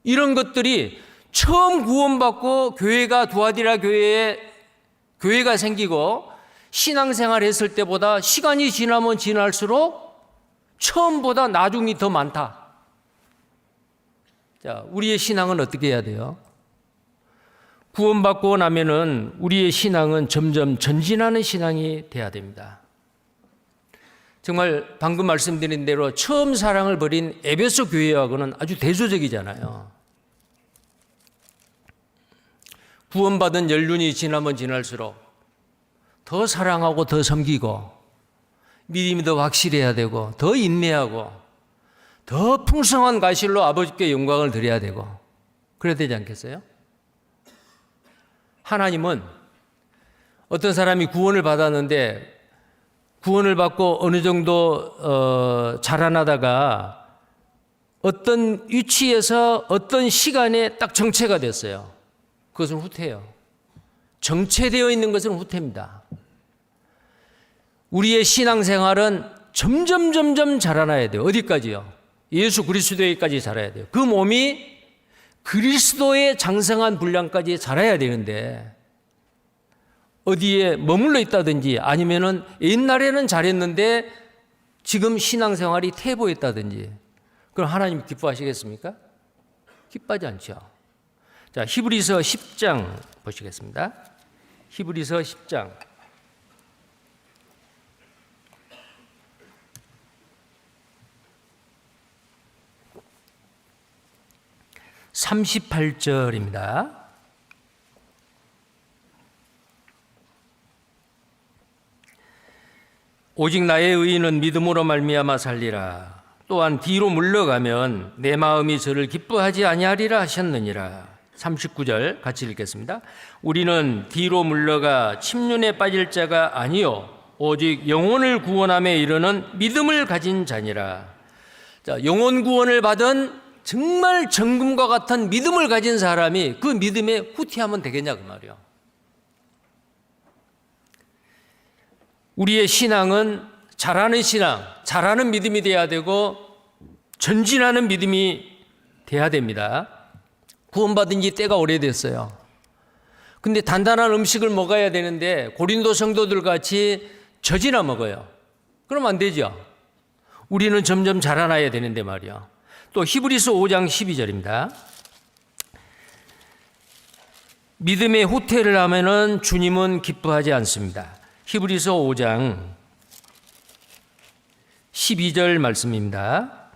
이런 것들이 처음 구원받고 교회가 두아디라 교회가 생기고 신앙생활 했을 때보다 시간이 지나면 지날수록 처음보다 나중이 더 많다. 자, 우리의 신앙은 어떻게 해야 돼요? 구원받고 나면은 우리의 신앙은 점점 전진하는 신앙이 돼야 됩니다. 정말 방금 말씀드린 대로 처음 사랑을 버린 에베소 교회하고는 아주 대조적이잖아요. 구원받은 연륜이 지나면 지날수록 더 사랑하고 더 섬기고 믿음이 더 확실해야 되고 더 인내하고 더 풍성한 가실로 아버지께 영광을 드려야 되고 그래야 되지 않겠어요? 하나님은 어떤 사람이 구원을 받았는데 구원을 받고 어느 정도 자라나다가 어떤 위치에서 어떤 시간에 딱 정체가 됐어요. 그것은 후퇴예요. 정체되어 있는 것은 후퇴입니다. 우리의 신앙생활은 점점 자라나야 돼요. 어디까지요? 예수 그리스도에까지 자라야 돼요. 그 몸이 그리스도의 장성한 분량까지 자라야 되는데 어디에 머물러 있다든지 아니면은 옛날에는 잘했는데 지금 신앙생활이 퇴보했다든지 그럼 하나님 기뻐하시겠습니까? 기뻐하지 않죠. 자, 히브리서 10장 보시겠습니다. 히브리서 10장 38절입니다. 오직 나의 의인은 믿음으로 말미암아 살리라. 또한 뒤로 물러가면 내 마음이 저를 기뻐하지 아니하리라 하셨느니라. 39절 같이 읽겠습니다. 우리는 뒤로 물러가 침륜에 빠질 자가 아니요 오직 영혼을 구원함에 이르는 믿음을 가진 자니라. 자, 영혼 구원을 받은 정말 정금과 같은 믿음을 가진 사람이 그 믿음에 후퇴하면 되겠냐 그 말이요. 우리의 신앙은 자라는 신앙, 자라는 믿음이 돼야 되고 전진하는 믿음이 돼야 됩니다. 구원받은 지 때가 오래됐어요. 근데 단단한 음식을 먹어야 되는데 고린도 성도들 같이 젖이나 먹어요. 그러면 안 되죠. 우리는 점점 자라나야 되는데 말이요. 또 히브리서 5장 12절입니다. 믿음의 후퇴를 하면은 주님은 기뻐하지 않습니다. 히브리서 5장 12절 말씀입니다.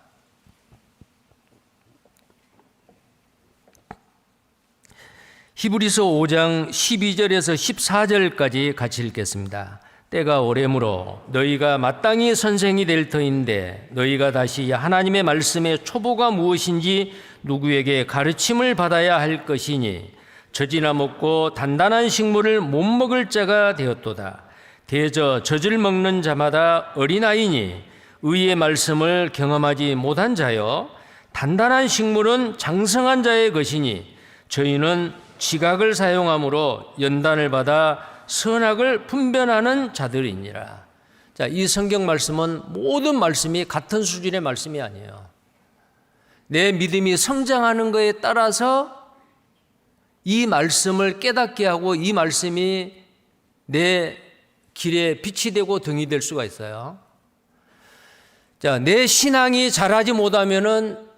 히브리서 5장 12절에서 14절까지 같이 읽겠습니다. 때가 오래므로 너희가 마땅히 선생이 될 터인데 너희가 다시 하나님의 말씀의 초보가 무엇인지 누구에게 가르침을 받아야 할 것이니 젖이나 먹고 단단한 식물을 못 먹을 자가 되었도다. 대저 젖을 먹는 자마다 어린아이니 의의 말씀을 경험하지 못한 자여 단단한 식물은 장성한 자의 것이니 저희는 지각을 사용함으로 연단을 받아 선악을 분별하는 자들이니라. 자, 이 성경 말씀은 모든 말씀이 같은 수준의 말씀이 아니에요. 내 믿음이 성장하는 것에 따라서 이 말씀을 깨닫게 하고 이 말씀이 내 길에 빛이 되고 등이 될 수가 있어요. 자, 내 신앙이 자라지 못하면은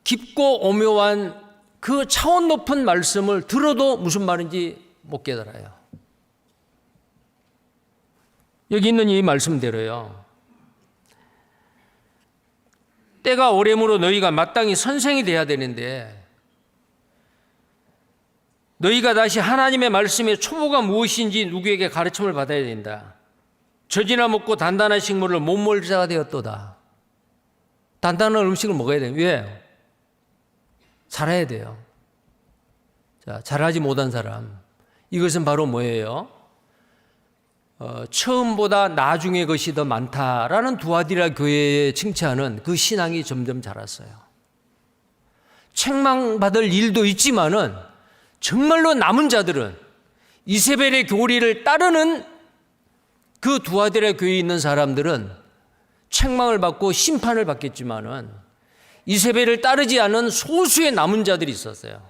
깊고 오묘한 그 차원 높은 말씀을 들어도 무슨 말인지 못 깨달아요. 여기 있는 이 말씀대로요. 때가 오래므로 너희가 마땅히 선생이 돼야 되는데 너희가 다시 하나님의 말씀의 초보가 무엇인지 누구에게 가르침을 받아야 된다. 젖이나 먹고 단단한 식물을 못 먹을 자가 되었도다. 단단한 음식을 먹어야 돼요. 왜? 자라야 돼요. 자, 자라지 못한 사람. 이것은 바로 뭐예요? 처음보다 나중의 것이 더 많다라는 두아디라 교회의 칭찬은 그 신앙이 점점 자랐어요. 책망받을 일도 있지만은 정말로 남은 자들은 이세벨의 교리를 따르는 그 두아디라 교회에 있는 사람들은 책망을 받고 심판을 받겠지만은 이세벨을 따르지 않은 소수의 남은 자들이 있었어요.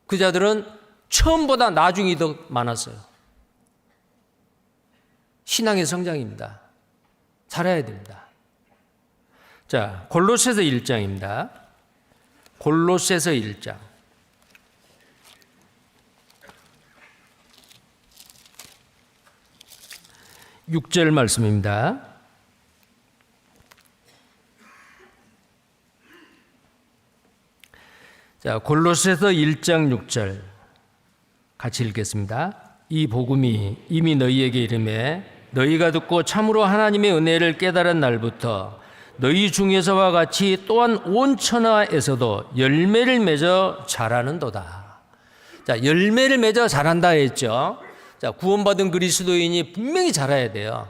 그 자들은 처음보다 나중이 더 많았어요. 신앙의 성장입니다. 잘해야 됩니다. 자, 골로새서 1장입니다. 골로새서 1장. 6절 말씀입니다. 자, 골로새서 1장 6절 같이 읽겠습니다. 이 복음이 이미 너희에게 이르매 너희가 듣고 참으로 하나님의 은혜를 깨달은 날부터 너희 중에서와 같이 또한 온 천하에서도 열매를 맺어 자라는도다. 자, 열매를 맺어 자란다 했죠. 자, 구원받은 그리스도인이 분명히 자라야 돼요.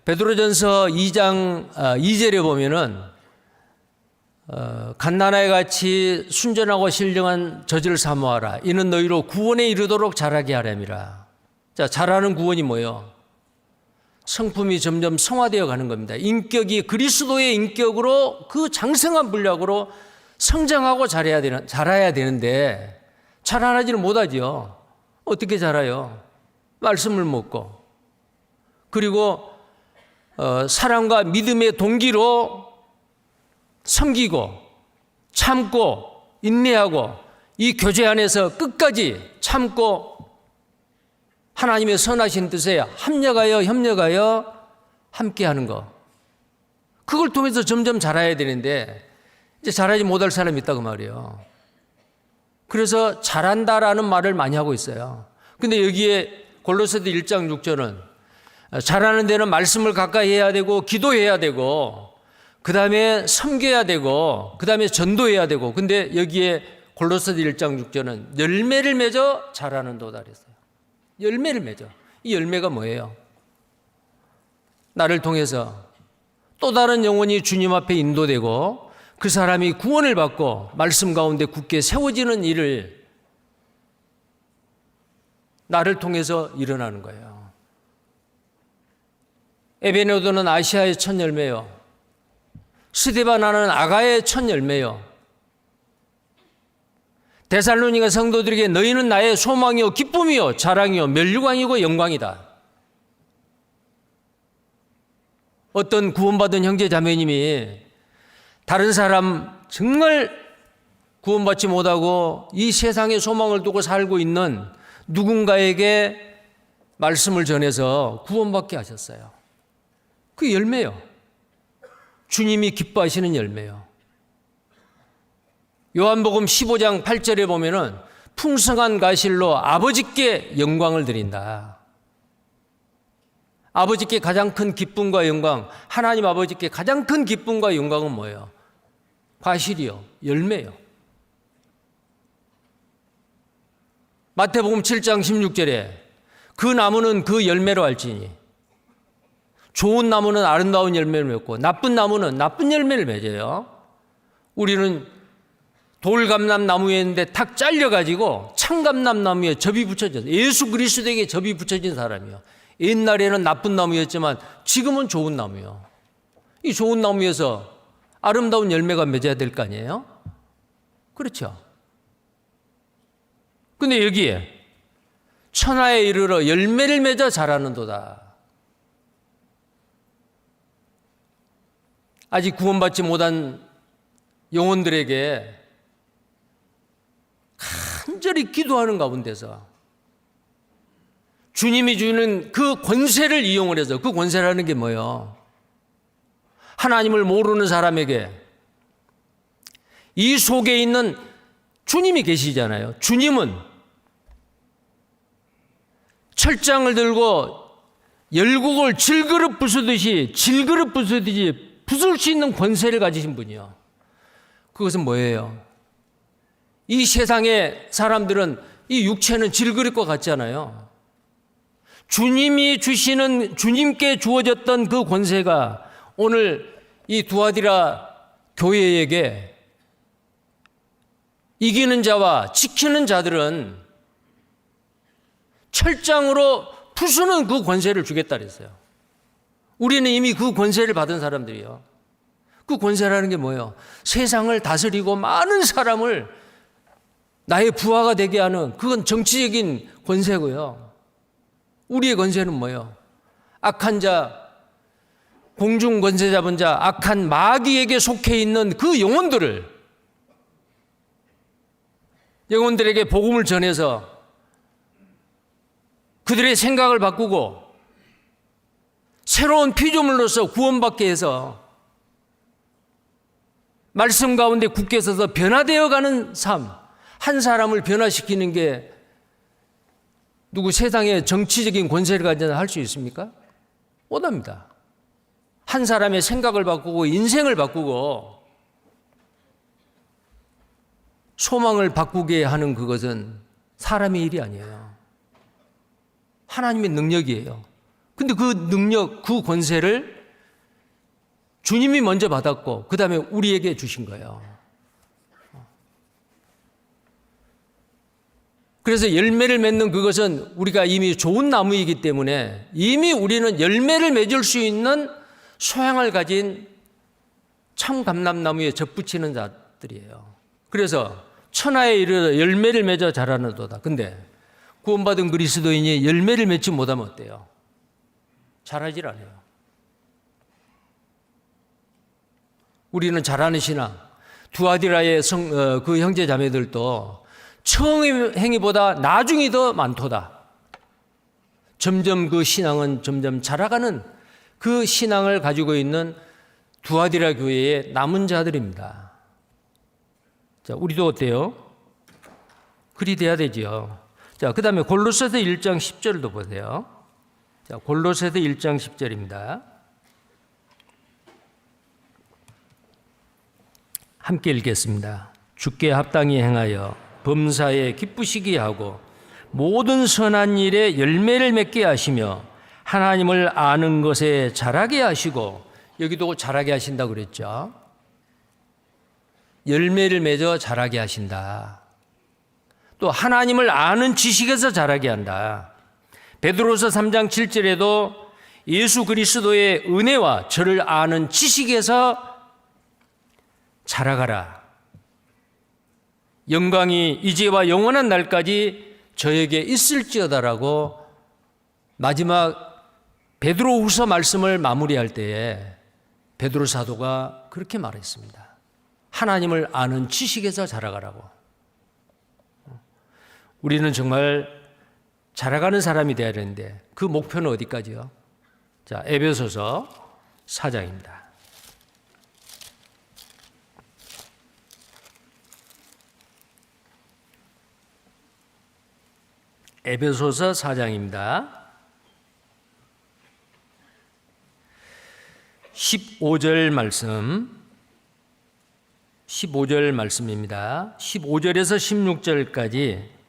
베드로전서 2장 2절에 보면은 갓난아이 같이 순전하고 신령한 젖을 사모하라. 이는 너희로 구원에 이르도록 자라게 하렴이라. 자, 자라는 구원이 뭐예요? 성품이 점점 성화되어 가는 겁니다. 인격이 그리스도의 인격으로 그 장성한 분량으로 성장하고 자라야 되는데 자라나지를 못하죠. 어떻게 자라요? 말씀을 먹고 그리고 사랑과 믿음의 동기로 섬기고 참고 인내하고 이 교제 안에서 끝까지 참고 하나님의 선하신 뜻에 합력하여 협력하여 함께하는 거, 그걸 통해서 점점 자라야 되는데 이제 자라지 못할 사람이 있다고 말이에요. 그래서 자란다라는 말을 많이 하고 있어요. 근데 여기에 골로새서 1장 6절은 자라는 데는 말씀을 가까이 해야 되고 기도해야 되고 그 다음에 섬겨야 되고 그 다음에 전도해야 되고, 근데 여기에 골로새서 1장 6절은 열매를 맺어 자라는도다 그랬어요. 열매를 맺어. 이 열매가 뭐예요? 나를 통해서 또 다른 영혼이 주님 앞에 인도되고 그 사람이 구원을 받고 말씀 가운데 굳게 세워지는 일을 나를 통해서 일어나는 거예요. 에베네도는 아시아의 첫 열매요. 스데바나는 아가의 첫 열매요. 데살로니가 성도들에게 너희는 나의 소망이요 기쁨이요 자랑이요 멸류관이고 영광이다. 어떤 구원받은 형제 자매님이 다른 사람 정말 구원받지 못하고 이 세상에 소망을 두고 살고 있는 누군가에게 말씀을 전해서 구원받게 하셨어요. 그 열매요. 주님이 기뻐하시는 열매요. 요한복음 15장 8절에 보면은 풍성한 가실로 아버지께 영광을 드린다. 아버지께 가장 큰 기쁨과 영광, 하나님 아버지께 가장 큰 기쁨과 영광은 뭐예요? 과실이요, 열매요. 마태복음 7장 16절에 그 나무는 그 열매로 알지니, 좋은 나무는 아름다운 열매를 맺고 나쁜 나무는 나쁜 열매를 맺어요. 우리는 돌감람 나무였는데 탁 잘려가지고 창감람 나무에 접이 붙여졌어요. 예수 그리스도에게 접이 붙여진 사람이요. 옛날에는 나쁜 나무였지만 지금은 좋은 나무요. 이 좋은 나무에서 아름다운 열매가 맺어야 될 거 아니에요? 그렇죠. 근데 여기에 천하에 이르러 열매를 맺어 자라는도다. 아직 구원받지 못한 영혼들에게 간절히 기도하는 가운데서 주님이 주는 그 권세를 이용을 해서, 그 권세라는 게 뭐예요? 하나님을 모르는 사람에게 이 속에 있는 주님이 계시잖아요. 주님은 철장을 들고 열국을 질그릇 부수듯이 부술 수 있는 권세를 가지신 분이요. 그것은 뭐예요? 이 세상의 사람들은 이 육체는 질그릇과 같잖아요. 주님께 주어졌던 그 권세가 오늘 이 두아디라 교회에게 이기는 자와 지키는 자들은 철장으로 투수는 그 권세를 주겠다 그랬어요. 우리는 이미 그 권세를 받은 사람들이요. 그 권세라는 게 뭐예요? 세상을 다스리고 많은 사람을 나의 부하가 되게 하는, 그건 정치적인 권세고요. 우리의 권세는 뭐예요? 악한 자, 공중 권세 잡은 자, 악한 마귀에게 속해 있는 그 영혼들에게 복음을 전해서 그들의 생각을 바꾸고 새로운 피조물로서 구원받게 해서 말씀 가운데 굳게 서서 변화되어 가는 삶, 한 사람을 변화시키는 게 누구 세상에 정치적인 권세를 가져서 할 수 있습니까? 못합니다. 한 사람의 생각을 바꾸고 인생을 바꾸고 소망을 바꾸게 하는 그것은 사람의 일이 아니에요. 하나님의 능력이에요. 근데 그 능력, 그 권세를 주님이 먼저 받았고 그 다음에 우리에게 주신 거예요. 그래서 열매를 맺는 그것은 우리가 이미 좋은 나무이기 때문에 이미 우리는 열매를 맺을 수 있는 소양을 가진 참 감람나무에 접붙이는 자들이에요. 그래서 천하에 이르러 열매를 맺어 자라는도다. 근데 구원받은 그리스도인이 열매를 맺지 못하면 어때요? 자라질 않아요. 우리는 잘하는 신앙, 두아디라의 그 형제 자매들도 처음 행위보다 나중이 더 많도다. 점점 그 신앙은 점점 자라가는 그 신앙을 가지고 있는 두아디라 교회의 남은 자들입니다. 자, 우리도 어때요? 그리 돼야 되지요. 자, 그 다음에 골로새서 1장 10절도 보세요. 자, 골로새서 1장 10절입니다. 함께 읽겠습니다. 주께 합당히 행하여 범사에 기쁘시게 하고 모든 선한 일에 열매를 맺게 하시며 하나님을 아는 것에 자라게 하시고, 여기도 자라게 하신다고 그랬죠. 열매를 맺어 자라게 하신다. 또 하나님을 아는 지식에서 자라게 한다. 베드로서 3장 7절에도 예수 그리스도의 은혜와 저를 아는 지식에서 자라가라. 영광이 이제와 영원한 날까지 저에게 있을지어다라고 마지막 베드로후서 말씀을 마무리할 때에 베드로 사도가 그렇게 말했습니다. 하나님을 아는 지식에서 자라가라고. 우리는 정말 자라가는 사람이 되어야 되는데 그 목표는 어디까지요? 자, 에베소서 4장입니다. 에베소서 4장입니다. 15절 말씀입니다. 15절에서 16절까지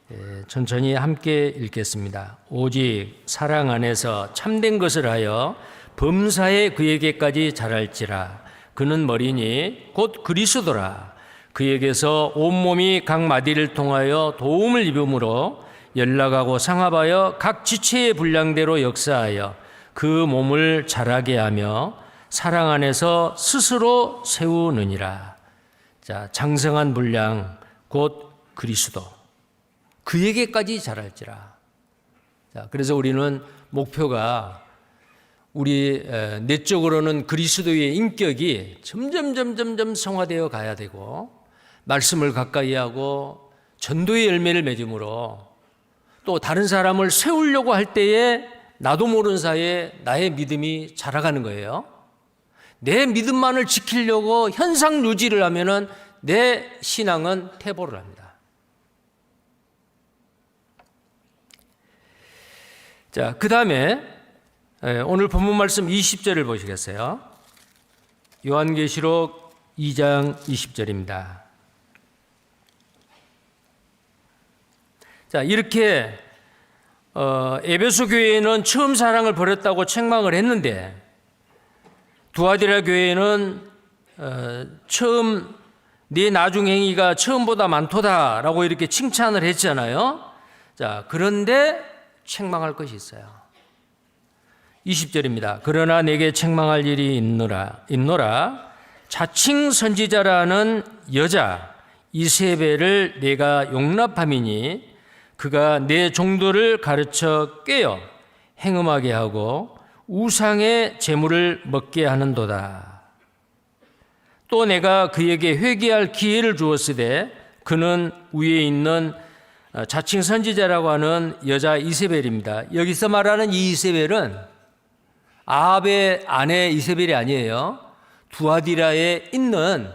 천천히 함께 읽겠습니다. 오직 사랑 안에서 참된 것을 하여 범사에 그에게까지 자랄지라. 그는 머리니 곧 그리스도라. 그에게서 온몸이 각 마디를 통하여 도움을 입음으로 연락하고 상합하여 각 지체의 분량대로 역사하여 그 몸을 자라게 하며 사랑 안에서 스스로 세우느니라. 자, 장성한 분량 곧 그리스도. 그에게까지 자랄지라. 자, 그래서 우리는 목표가 우리 내적으로는 그리스도의 인격이 점점 성화되어 가야 되고 말씀을 가까이 하고 전도의 열매를 맺음으로 또 다른 사람을 세우려고 할 때에 나도 모르는 사이에 나의 믿음이 자라가는 거예요. 내 믿음만을 지키려고 현상 유지를 하면은 내 신앙은 퇴보를 합니다. 자, 그 다음에 오늘 본문 말씀 20절을 보시겠어요? 요한계시록 2장 20절입니다. 자, 이렇게 에베소 교회는 처음 사랑을 버렸다고 책망을 했는데 두아디라 교회는 처음 네 나중 행위가 처음보다 많도다라고 이렇게 칭찬을 했잖아요. 자, 그런데 책망할 것이 있어요. 20절입니다. 그러나 내게 책망할 일이 있노라. 자칭 선지자라는 여자 이세벨을 내가 용납함이니 그가 내 종들을 가르쳐 꿰어 행음하게 하고 우상의 제물을 먹게 하는도다. 또 내가 그에게 회개할 기회를 주었으되 그는 위에 있는 자칭 선지자라고 하는 여자 이세벨입니다. 여기서 말하는 이 이세벨은 아합의 아내 이세벨이 아니에요. 두아디라에 있는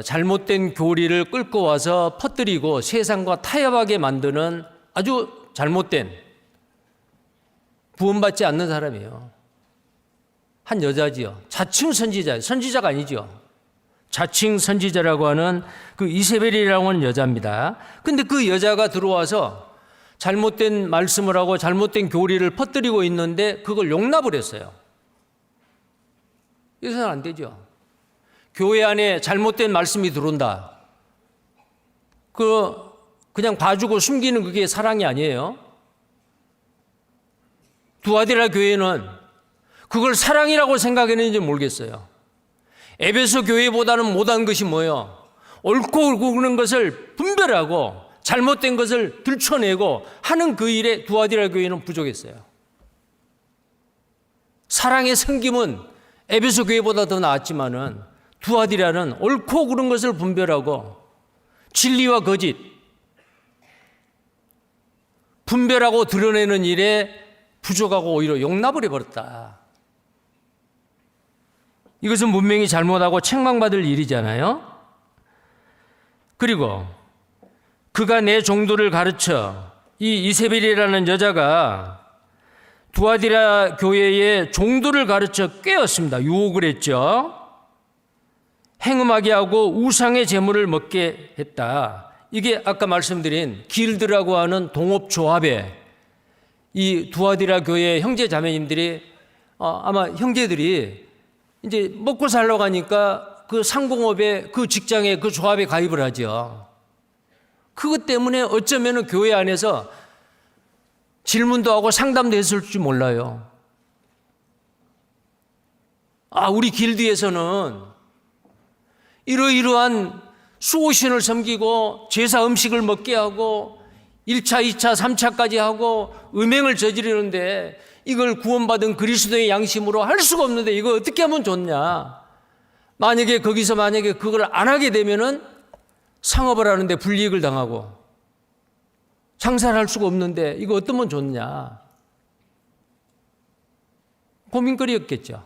잘못된 교리를 끌고 와서 퍼뜨리고 세상과 타협하게 만드는 아주 잘못된 구원받지 않는 사람이에요. 한 여자지요. 자칭 선지자, 선지자가 아니죠. 자칭 선지자라고 하는 그 이세벨이라고 하는 여자입니다. 근데 그 여자가 들어와서 잘못된 말씀을 하고 잘못된 교리를 퍼뜨리고 있는데 그걸 용납을 했어요. 이래서는 안 되죠. 교회 안에 잘못된 말씀이 들어온다. 그냥 봐주고 숨기는 그게 사랑이 아니에요. 두아디라 교회는 그걸 사랑이라고 생각했는지 모르겠어요. 에베소 교회보다는 못한 것이 뭐예요? 옳고 그르는 것을 분별하고 잘못된 것을 들춰내고 하는 그 일에 두아디라 교회는 부족했어요. 사랑의 섬김은 에베소 교회보다 더 나았지만은 두아디라는 옳고 그른 것을 분별하고 진리와 거짓 분별하고 드러내는 일에 부족하고 오히려 용납을 해버렸다. 이것은 분명히 잘못하고 책망받을 일이잖아요. 그리고 그가 내 종들을 가르쳐 이 이세벨이라는 여자가 두아디라 교회의 종들을 가르쳐 꿰었습니다. 유혹을 했죠. 행음하게 하고 우상의 제물을 먹게 했다. 이게 아까 말씀드린 길드라고 하는 동업조합에 이 두아디라 교회 형제 자매님들이 아마 형제들이 이제 먹고 살려고 하니까 그 상공업에 그 직장에 그 조합에 가입을 하죠. 그것 때문에 어쩌면 교회 안에서 질문도 하고 상담도 했을지 몰라요. 우리 길드에서는 이러이러한 수호신을 섬기고 제사 음식을 먹게 하고 1차, 2차, 3차까지 하고 음행을 저지르는데 이걸 구원받은 그리스도의 양심으로 할 수가 없는데 이거 어떻게 하면 좋냐. 만약에 그걸 안 하게 되면은 상업을 하는데 불이익을 당하고 장사를 할 수가 없는데 이거 어떠면 좋냐. 고민거리였겠죠.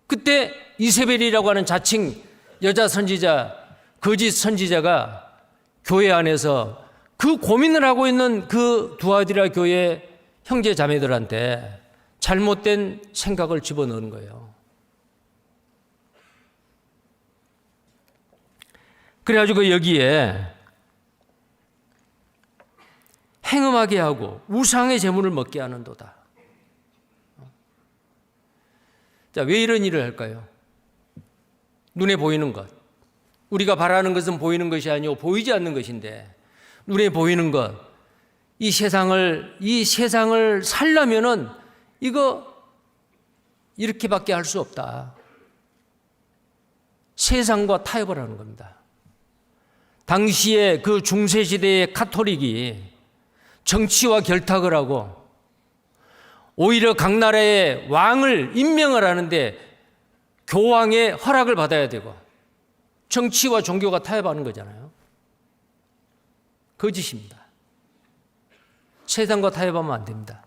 그때 이세벨이라고 하는 자칭 여자 선지자, 거짓 선지자가 교회 안에서 그 고민을 하고 있는 그 두아디라 교회 형제 자매들한테 잘못된 생각을 집어넣은 거예요. 그래가지고 여기에 행음하게 하고 우상의 제물을 먹게 하는도다. 자, 왜 이런 일을 할까요? 눈에 보이는 것. 우리가 바라는 것은 보이는 것이 아니고 보이지 않는 것인데 눈에 보이는 것. 이 세상을 살려면은 이거 이렇게밖에 할 수 없다. 세상과 타협을 하는 겁니다. 당시에 그 중세시대의 카톨릭이 정치와 결탁을 하고 오히려 각 나라의 왕을 임명을 하는데 교황의 허락을 받아야 되고 정치와 종교가 타협하는 거잖아요. 거짓입니다. 세상과 타협하면 안 됩니다.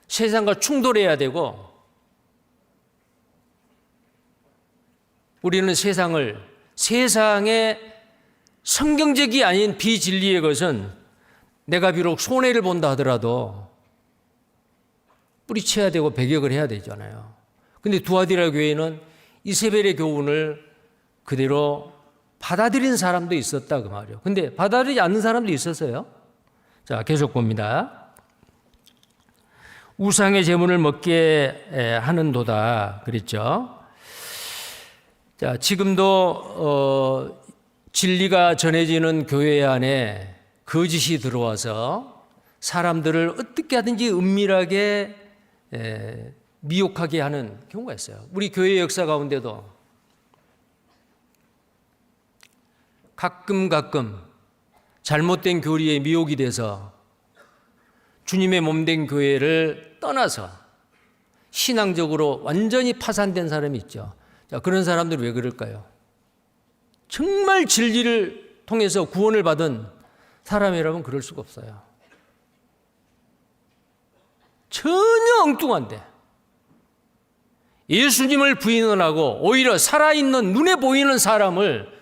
세상과 충돌해야 되고 우리는 세상의 성경적이 아닌 비진리의 것은 내가 비록 손해를 본다 하더라도 뿌리쳐야 되고 배격을 해야 되잖아요. 근데 두아디라 교회는 이세벨의 교훈을 그대로 받아들인 사람도 있었다 그 말이에요. 근데 받아들이지 않는 사람도 있었어요. 자, 계속 봅니다. 우상의 제물을 먹게 하는도다 그랬죠. 자, 지금도 진리가 전해지는 교회 안에 거짓이 들어와서 사람들을 어떻게 하든지 은밀하게 미혹하게 하는 경우가 있어요. 우리 교회 역사 가운데도 가끔 잘못된 교리에 미혹이 돼서 주님의 몸된 교회를 떠나서 신앙적으로 완전히 파산된 사람이 있죠. 자, 그런 사람들이 왜 그럴까요? 정말 진리를 통해서 구원을 받은 사람이라면 그럴 수가 없어요. 전혀 엉뚱한데 예수님을 부인을 하고 오히려 살아있는 눈에 보이는 사람을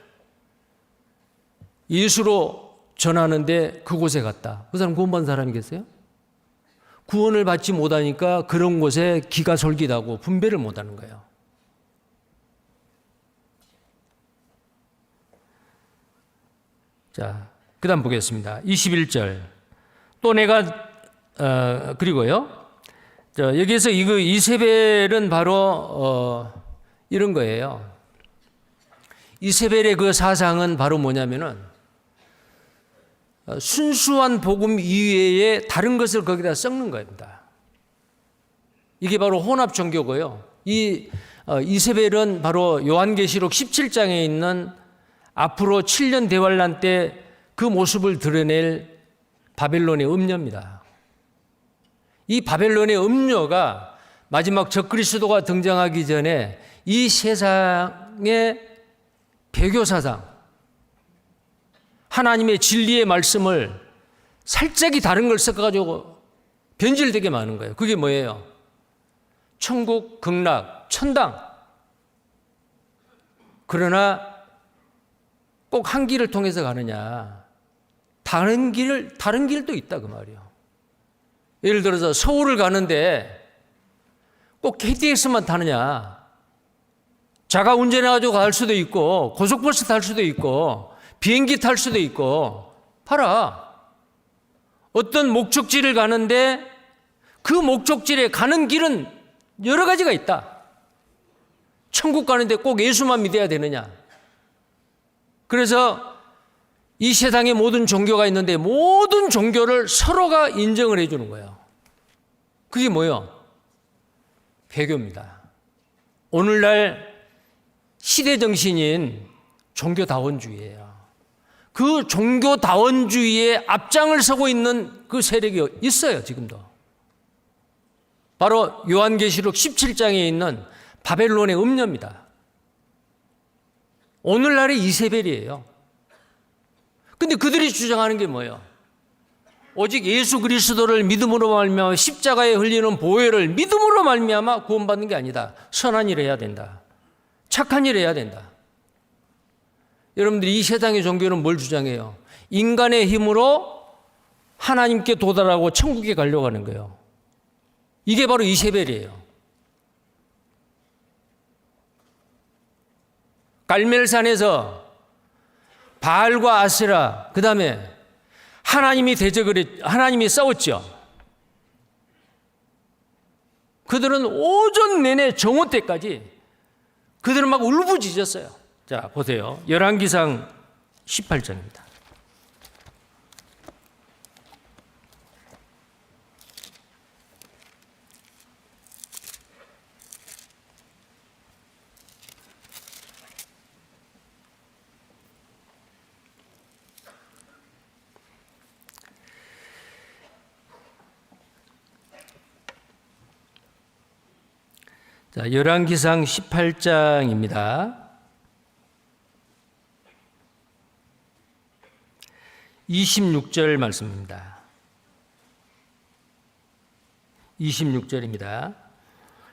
예수로 전하는데 그곳에 갔다. 그 사람 구원받은 사람이 계세요? 구원을 받지 못하니까 그런 곳에 기가 솔깃하고 분별을 못하는 거예요. 자, 그 다음 보겠습니다. 21절. 또 내가 그리고요. 자, 여기에서 이세벨은 바로 이런 거예요. 이세벨의 그 사상은 바로 뭐냐면은 순수한 복음 이외에 다른 것을 거기다 섞는 겁니다. 이게 바로 혼합 종교고요. 이세벨은 바로 요한계시록 17장에 있는 앞으로 7년 대환란 때 그 모습을 드러낼 바벨론의 음녀입니다. 이 바벨론의 음녀가 마지막 적그리스도가 등장하기 전에 이 세상의 배교사상, 하나님의 진리의 말씀을 살짝이 다른 걸 섞어가지고 변질되게 많은 거예요. 그게 뭐예요? 천국, 극락, 천당. 그러나 꼭 한 길을 통해서 가느냐? 다른 길도 있다 그 말이에요. 예를 들어서 서울을 가는데 꼭 KTX만 타느냐? 자가 운전해가지고 갈 수도 있고 고속버스 탈 수도 있고 비행기 탈 수도 있고 봐라. 어떤 목적지를 가는데 그 목적지에 가는 길은 여러 가지가 있다. 천국 가는데 꼭 예수만 믿어야 되느냐? 그래서 이 세상에 모든 종교가 있는데 모든 종교를 서로가 인정을 해주는 거예요. 그게 뭐예요? 배교입니다. 오늘날 시대 정신인 종교다원주의예요. 그 종교다원주의의 앞장을 서고 있는 그 세력이 있어요, 지금도. 바로 요한계시록 17장에 있는 바벨론의 음녀입니다. 오늘날의 이세벨이에요. 근데 그들이 주장하는 게 뭐예요? 오직 예수 그리스도를 믿음으로 말미암아 십자가에 흘리는 보혈을 믿음으로 말미암아 구원받는 게 아니다. 선한 일 해야 된다. 착한 일 해야 된다. 여러분들이 이 세상의 종교는 뭘 주장해요? 인간의 힘으로 하나님께 도달하고 천국에 가려고 하는 거예요. 이게 바로 이세벨이에요. 갈멜산에서 바알과 아세라, 그 다음에 하나님이 싸웠죠. 그들은 오전 내내 정오 때까지 그들은 막 울부짖었어요. 자, 보세요. 열왕기상 18장입니다. 자, 열왕기상 18장입니다. 26절 말씀입니다. 26절입니다.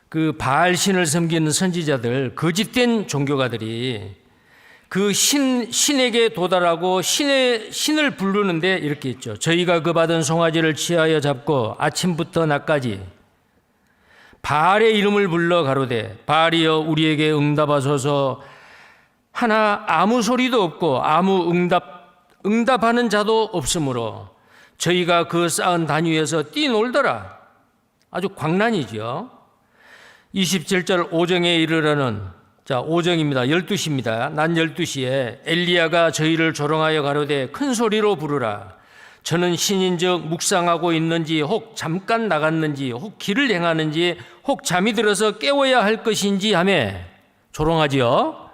그 바알신을 섬기는 선지자들, 거짓된 종교가들이 그 신에게 도달하고 신을 부르는데 이렇게 있죠. 저희가 그 받은 송아지를 취하여 잡고 아침부터 낮까지 바알의 이름을 불러 가로되 바알이여 우리에게 응답하소서 하나 아무 소리도 없고 아무 응답하는 자도 없으므로 저희가 그 쌓은 단 위에서 뛰놀더라. 아주 광란이죠. 27절 오정에 이르러는, 자, 오정입니다. 12시입니다. 난 12시에 엘리야가 저희를 조롱하여 가로되 큰 소리로 부르라. 저는 신인즉 묵상하고 있는지 혹 잠깐 나갔는지 혹 길을 행하는지 혹 잠이 들어서 깨워야 할 것인지 하며 조롱하지요.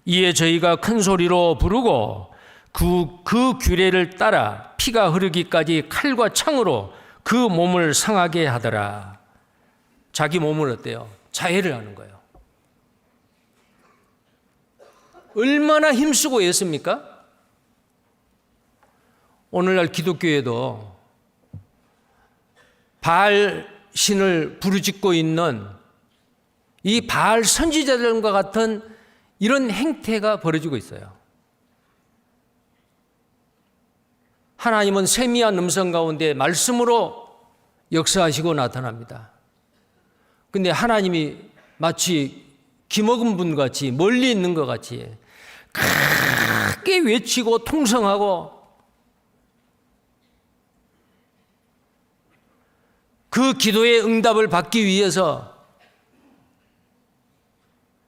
이에 저희가 큰 소리로 부르고 그 규례를 따라 피가 흐르기까지 칼과 창으로 그 몸을 상하게 하더라. 자기 몸을 어때요? 자해를 하는 거예요. 얼마나 힘쓰고 애씁니까? 오늘날 기독교에도 바알 신을 부르짖고 있는 이 바알 선지자들과 같은 이런 행태가 벌어지고 있어요. 하나님은 세미한 음성 가운데 말씀으로 역사하시고 나타납니다. 근데 하나님이 마치 기먹은 분 같이 멀리 있는 것 같이 크게 외치고 통성하고 그 기도의 응답을 받기 위해서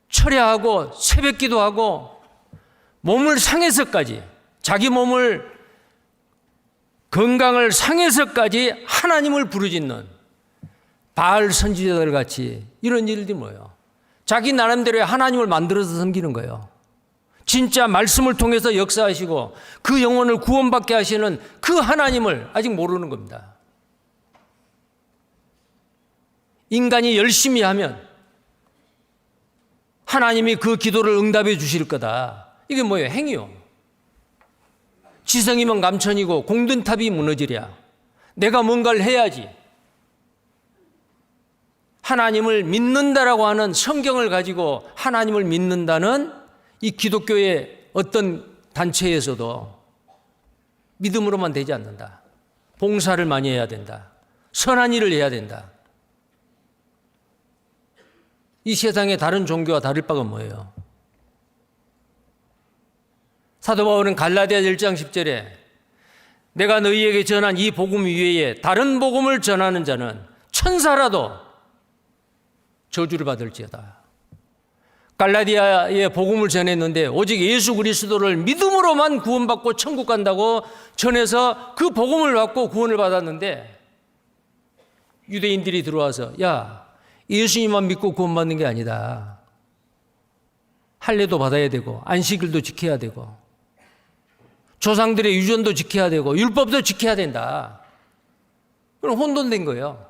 철야하고 새벽 기도하고 몸을 상해서까지 자기 몸을 건강을 상해서까지 하나님을 부르짖는 바알 선지자들 같이 이런 일들이 뭐예요? 자기 나름대로 하나님을 만들어서 섬기는 거예요. 진짜 말씀을 통해서 역사하시고 그 영혼을 구원받게 하시는 그 하나님을 아직 모르는 겁니다. 인간이 열심히 하면 하나님이 그 기도를 응답해 주실 거다. 이게 뭐예요? 행위요. 지성이면 감천이고 공든탑이 무너지랴. 내가 뭔가를 해야지. 하나님을 믿는다라고 하는 성경을 가지고 하나님을 믿는다는 이 기독교의 어떤 단체에서도 믿음으로만 되지 않는다. 봉사를 많이 해야 된다. 선한 일을 해야 된다. 이 세상의 다른 종교와 다를 바가 뭐예요? 사도 바울은 갈라디아 1장 10절에 내가 너희에게 전한 이 복음 이외에 다른 복음을 전하는 자는 천사라도 저주를 받을지어다. 갈라디아에 복음을 전했는데 오직 예수 그리스도를 믿음으로만 구원받고 천국 간다고 전해서 그 복음을 받고 구원을 받았는데 유대인들이 들어와서 야, 예수님만 믿고 구원받는 게 아니다. 할례도 받아야 되고 안식일도 지켜야 되고 조상들의 유전도 지켜야 되고 율법도 지켜야 된다. 그럼 혼돈된 거예요.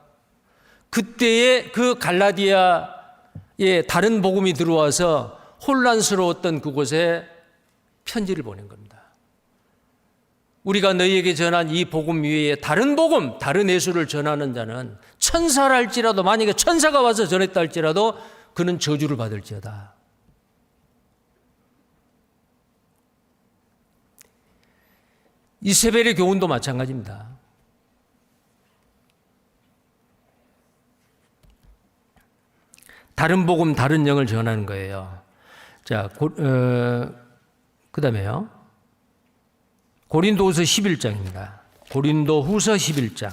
그때에 그 갈라디아에 다른 복음이 들어와서 혼란스러웠던 그곳에 편지를 보낸 겁니다. 우리가 너희에게 전한 이 복음 위에 다른 복음, 다른 예수를 전하는 자는 천사라 할지라도 만약에 천사가 와서 전했다 할지라도 그는 저주를 받을지어다. 이세벨의 교훈도 마찬가지입니다. 다른 복음, 다른 영을 전하는 거예요. 자, 그 다음에요. 고린도후서 11장입니다. 고린도후서 11장.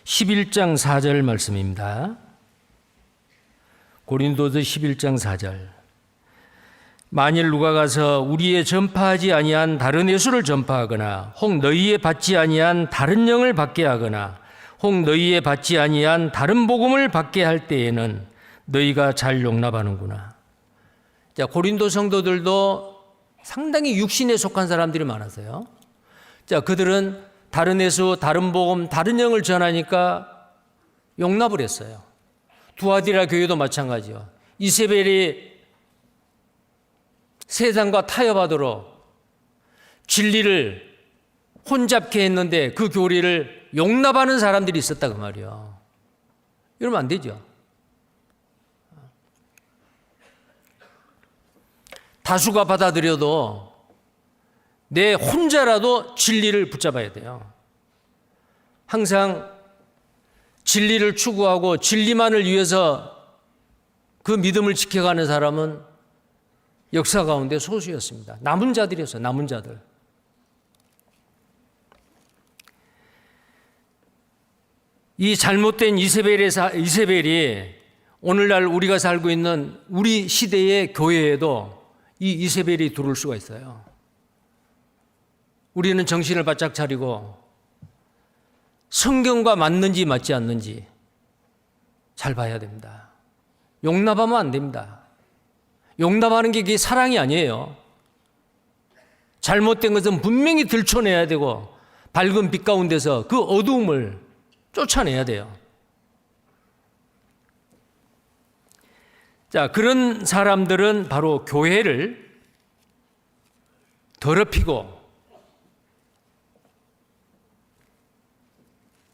(11장 4절) 말씀입니다. 고린도서 11장 4절. 만일 누가 가서 우리의 전파하지 아니한 다른 예수를 전파하거나 혹 너희의 받지 아니한 다른 영을 받게 하거나 혹 너희의 받지 아니한 다른 복음을 받게 할 때에는 너희가 잘 용납하는구나. 자, 고린도 성도들도 상당히 육신에 속한 사람들이 많았어요. 자, 그들은 다른 예수, 다른 복음, 다른 영을 전하니까 용납을 했어요. 두아디라 교회도 마찬가지요. 이세벨이 세상과 타협하도록 진리를 혼잡게 했는데 그 교리를 용납하는 사람들이 있었다 그 말이에요. 이러면 안 되죠. 다수가 받아들여도 내 혼자라도 진리를 붙잡아야 돼요. 항상 진리를 추구하고 진리만을 위해서 그 믿음을 지켜가는 사람은 역사 가운데 소수였습니다. 남은 자들이었어요. 남은 자들. 이 잘못된 이세벨이 오늘날 우리가 살고 있는 우리 시대의 교회에도 이 이세벨이 들어올 수가 있어요. 우리는 정신을 바짝 차리고 성경과 맞는지 맞지 않는지 잘 봐야 됩니다. 용납하면 안 됩니다. 용납하는 게 그게 사랑이 아니에요. 잘못된 것은 분명히 들춰내야 되고 밝은 빛 가운데서 그 어두움을 쫓아내야 돼요. 자, 그런 사람들은 바로 교회를 더럽히고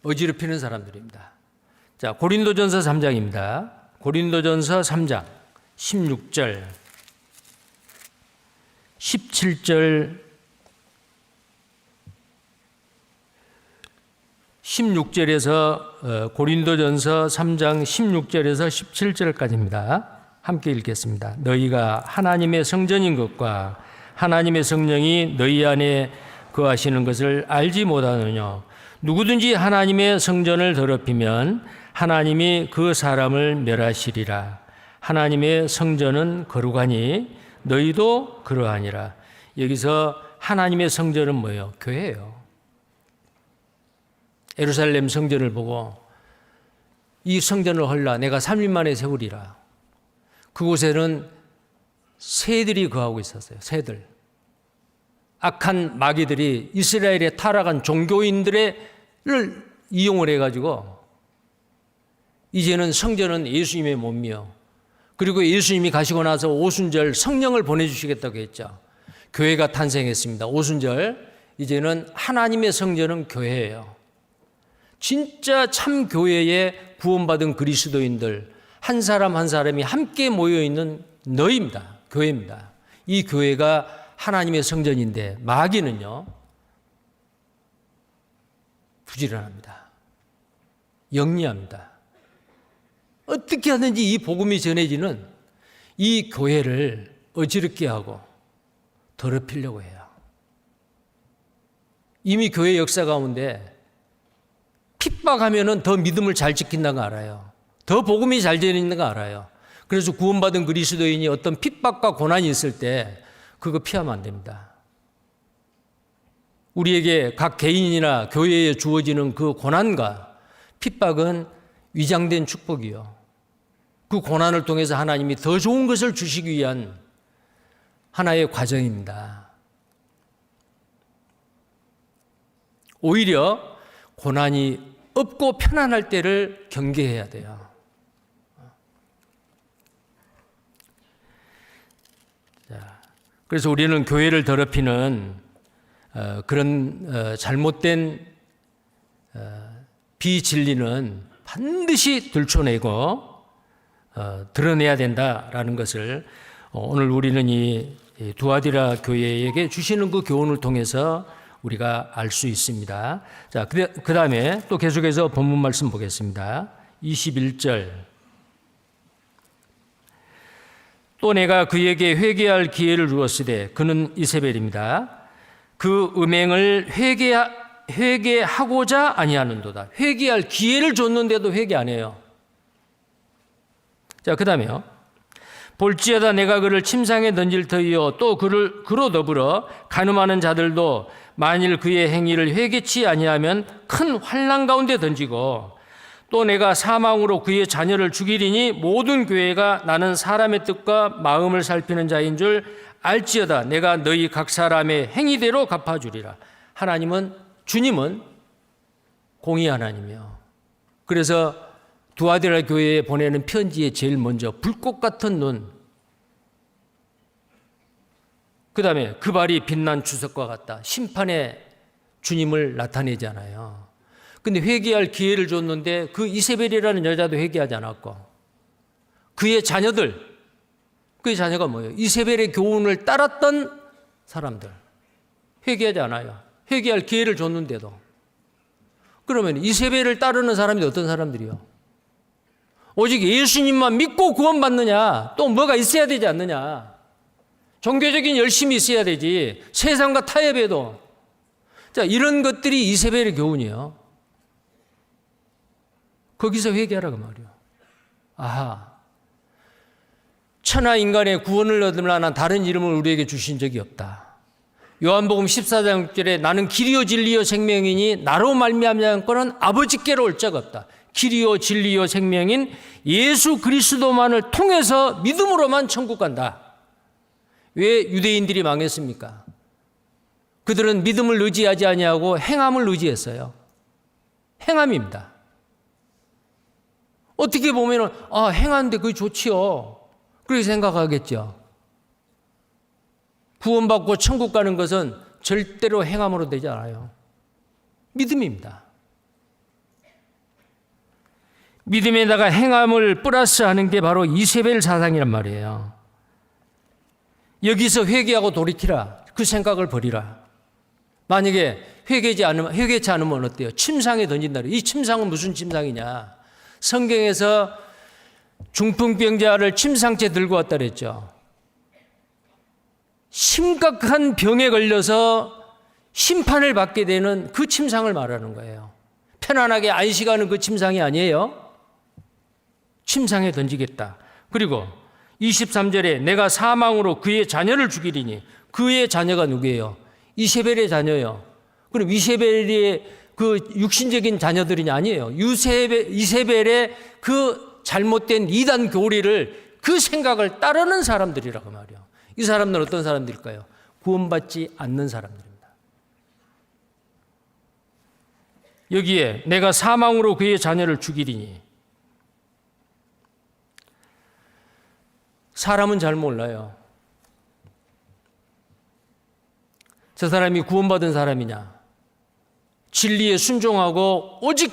어지럽히는 사람들입니다. 자, 고린도전서 3장입니다. 고린도전서 3장 16절, 17절, 16절에서 고린도전서 3장 16절에서 17절까지입니다. 함께 읽겠습니다. 너희가 하나님의 성전인 것과 하나님의 성령이 너희 안에 거하시는 것을 알지 못하느냐. 누구든지 하나님의 성전을 더럽히면 하나님이 그 사람을 멸하시리라. 하나님의 성전은 거룩하니 너희도 그러하니라. 여기서 하나님의 성전은 뭐예요? 교회예요. 예루살렘 성전을 보고 이 성전을 헐라 내가 3일 만에 세우리라. 그곳에는 새들이 거하고 있었어요. 새들. 악한 마귀들이 이스라엘에 타락한 종교인들을 이용을 해가지고 이제는 성전은 예수님의 몸이요. 그리고 예수님이 가시고 나서 오순절 성령을 보내주시겠다고 했죠. 교회가 탄생했습니다. 오순절. 이제는 하나님의 성전은 교회예요. 진짜 참 교회에 구원받은 그리스도인들 한 사람 한 사람이 함께 모여있는 너희입니다. 교회입니다. 이 교회가 하나님의 성전인데 마귀는요 부지런합니다. 영리합니다. 어떻게 하든지 이 복음이 전해지는 이 교회를 어지럽게 하고 더럽히려고 해요. 이미 교회 역사 가운데 핍박하면은 더 믿음을 잘 지킨다는 거 알아요. 더 복음이 잘 전해지는 거 알아요. 그래서 구원받은 그리스도인이 어떤 핍박과 고난이 있을 때 그거 피하면 안 됩니다. 우리에게 각 개인이나 교회에 주어지는 그 고난과 핍박은 위장된 축복이요. 그 고난을 통해서 하나님이 더 좋은 것을 주시기 위한 하나의 과정입니다. 오히려 고난이 없고 편안할 때를 경계해야 돼요. 그래서 우리는 교회를 더럽히는 그런 잘못된 비진리는 반드시 들춰내고 드러내야 된다라는 것을 오늘 우리는 이 두아디라 교회에게 주시는 그 교훈을 통해서 우리가 알 수 있습니다. 자, 그 다음에 또 계속해서 본문 말씀 보겠습니다. 21절. 또 내가 그에게 회개할 기회를 주었으되 그는 이세벨입니다. 그 음행을 회개하고자 아니하는도다. 회개할 기회를 줬는데도 회개 안 해요. 자, 그 다음에요. 볼지어다 내가 그를 침상에 던질 터이요 또 그로 더불어 간음하는 자들도 만일 그의 행위를 회개치 아니하면 큰 환난 가운데 던지고 또 내가 사망으로 그의 자녀를 죽이리니 모든 교회가 나는 사람의 뜻과 마음을 살피는 자인 줄 알지어다. 내가 너희 각 사람의 행위대로 갚아주리라. 주님은 공의 하나님이요. 그래서 두아디라 교회에 보내는 편지에 제일 먼저 불꽃 같은 눈, 그 다음에 그 발이 빛난 주석과 같다. 심판의 주님을 나타내잖아요. 근데 회개할 기회를 줬는데 그 이세벨이라는 여자도 회개하지 않았고 그의 자녀가 뭐예요? 이세벨의 교훈을 따랐던 사람들. 회개하지 않아요. 회개할 기회를 줬는데도. 그러면 이세벨을 따르는 사람이 어떤 사람들이요? 오직 예수님만 믿고 구원받느냐? 또 뭐가 있어야 되지 않느냐? 종교적인 열심이 있어야 되지. 세상과 타협해도. 자, 이런 것들이 이세벨의 교훈이에요. 거기서 회개하라고 말이요. 아하, 천하 인간의 구원을 얻을 만한 다른 이름을 우리에게 주신 적이 없다. 요한복음 14장 6절에 나는 길이요 진리요 생명이니 나로 말미암는 거는 아버지께로 올 자가 없다. 길이요 진리요 생명인 예수 그리스도만을 통해서 믿음으로만 천국 간다. 왜 유대인들이 망했습니까? 그들은 믿음을 의지하지 아니하고 행함을 의지했어요. 행함입니다. 어떻게 보면 행하는데 그게 좋지요. 그렇게 생각하겠죠. 구원받고 천국 가는 것은 절대로 행함으로 되지 않아요. 믿음입니다. 믿음에다가 행함을 플러스하는 게 바로 이세벨 사상이란 말이에요. 여기서 회개하고 돌이키라. 그 생각을 버리라. 만약에 회개치 않으면 어때요? 침상에 던진다. 이 침상은 무슨 침상이냐? 성경에서 중풍병자를 침상째 들고 왔다 그랬죠. 심각한 병에 걸려서 심판을 받게 되는 그 침상을 말하는 거예요. 편안하게 안식하는 그 침상이 아니에요. 침상에 던지겠다. 그리고 23절에 내가 사망으로 그의 자녀를 죽이리니 그의 자녀가 누구예요? 이세벨의 자녀예요. 그럼 이세벨의 그 육신적인 자녀들이 아니에요. 이세벨의 그 잘못된 이단 교리를 그 생각을 따르는 사람들이라고 말이에요. 이 사람들은 어떤 사람들일까요? 구원받지 않는 사람들입니다. 여기에 내가 사망으로 그의 자녀를 죽이리니 사람은 잘 몰라요. 저 사람이 구원받은 사람이냐? 진리에 순종하고 오직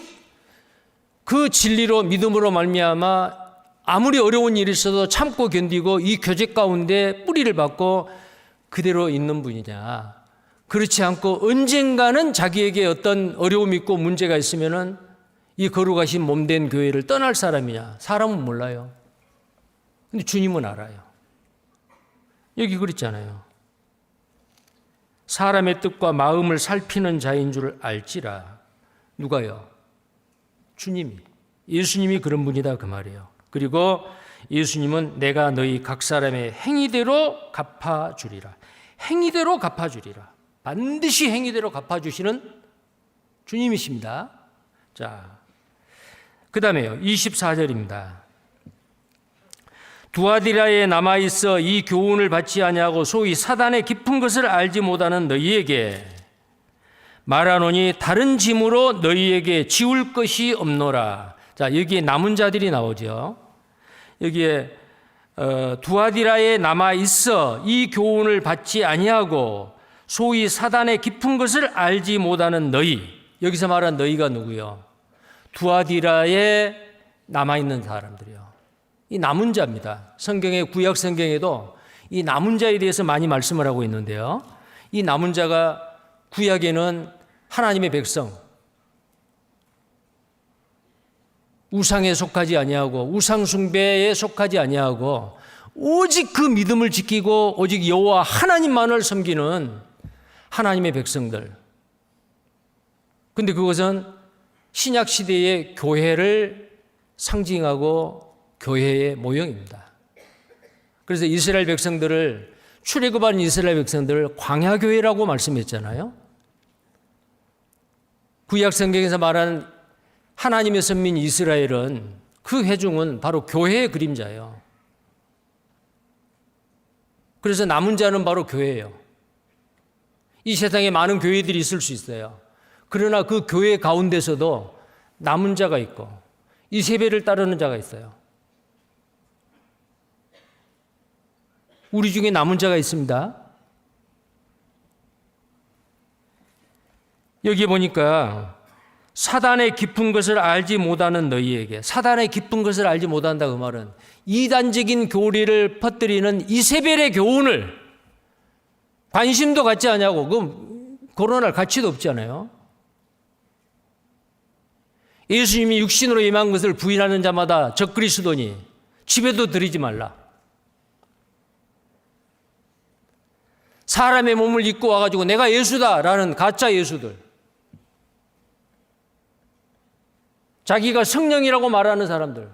그 진리로 믿음으로 말미암아 아무리 어려운 일이 있어도 참고 견디고 이 교제 가운데 뿌리를 받고 그대로 있는 분이냐. 그렇지 않고 언젠가는 자기에게 어떤 어려움이 있고 문제가 있으면은 이 거룩하신 몸된 교회를 떠날 사람이냐. 사람은 몰라요. 근데 주님은 알아요. 여기 그랬잖아요. 사람의 뜻과 마음을 살피는 자인 줄 알지라. 누가요? 주님이. 예수님이 그런 분이다 그 말이에요. 그리고 예수님은 내가 너희 각 사람의 행위대로 갚아주리라. 행위대로 갚아주리라. 반드시 행위대로 갚아주시는 주님이십니다. 자, 그 다음에요. 24절입니다. 두아디라에 남아있어 이 교훈을 받지 아니하고 소위 사단의 깊은 것을 알지 못하는 너희에게 말하노니 다른 짐으로 너희에게 지울 것이 없노라. 자, 여기에 남은 자들이 나오죠. 여기에 두아디라에 남아있어 이 교훈을 받지 아니하고 소위 사단의 깊은 것을 알지 못하는 너희. 여기서 말한 너희가 누구요? 두아디라에 남아있는 사람들이요. 이 남은 자입니다. 성경의 구약 성경에도 이 남은 자에 대해서 많이 말씀을 하고 있는데요. 이 남은 자가 구약에는 하나님의 백성, 우상에 속하지 아니하고 우상 숭배에 속하지 아니하고 오직 그 믿음을 지키고 오직 여호와 하나님만을 섬기는 하나님의 백성들. 근데 그것은 신약 시대의 교회를 상징하고 교회의 모형입니다. 그래서 이스라엘 백성들을 출애굽한 이스라엘 백성들을 광야교회라고 말씀했잖아요. 구약 성경에서 말하는 하나님의 선민 이스라엘은 그 회중은 바로 교회의 그림자예요. 그래서 남은 자는 바로 교회예요. 이 세상에 많은 교회들이 있을 수 있어요. 그러나 그 교회 가운데서도 남은 자가 있고 이세벨을 따르는 자가 있어요. 우리 중에 남은 자가 있습니다. 여기 보니까 사단의 깊은 것을 알지 못하는 너희에게, 사단의 깊은 것을 알지 못한다 그 말은 이단적인 교리를 퍼뜨리는 이세벨의 교훈을 관심도 갖지 않냐고. 그럼 거론할 가치도 없잖아요. 예수님이 육신으로 임한 것을 부인하는 자마다 적그리스도니 집에도 들이지 말라. 사람의 몸을 입고 와가지고 내가 예수다라는 가짜 예수들. 자기가 성령이라고 말하는 사람들,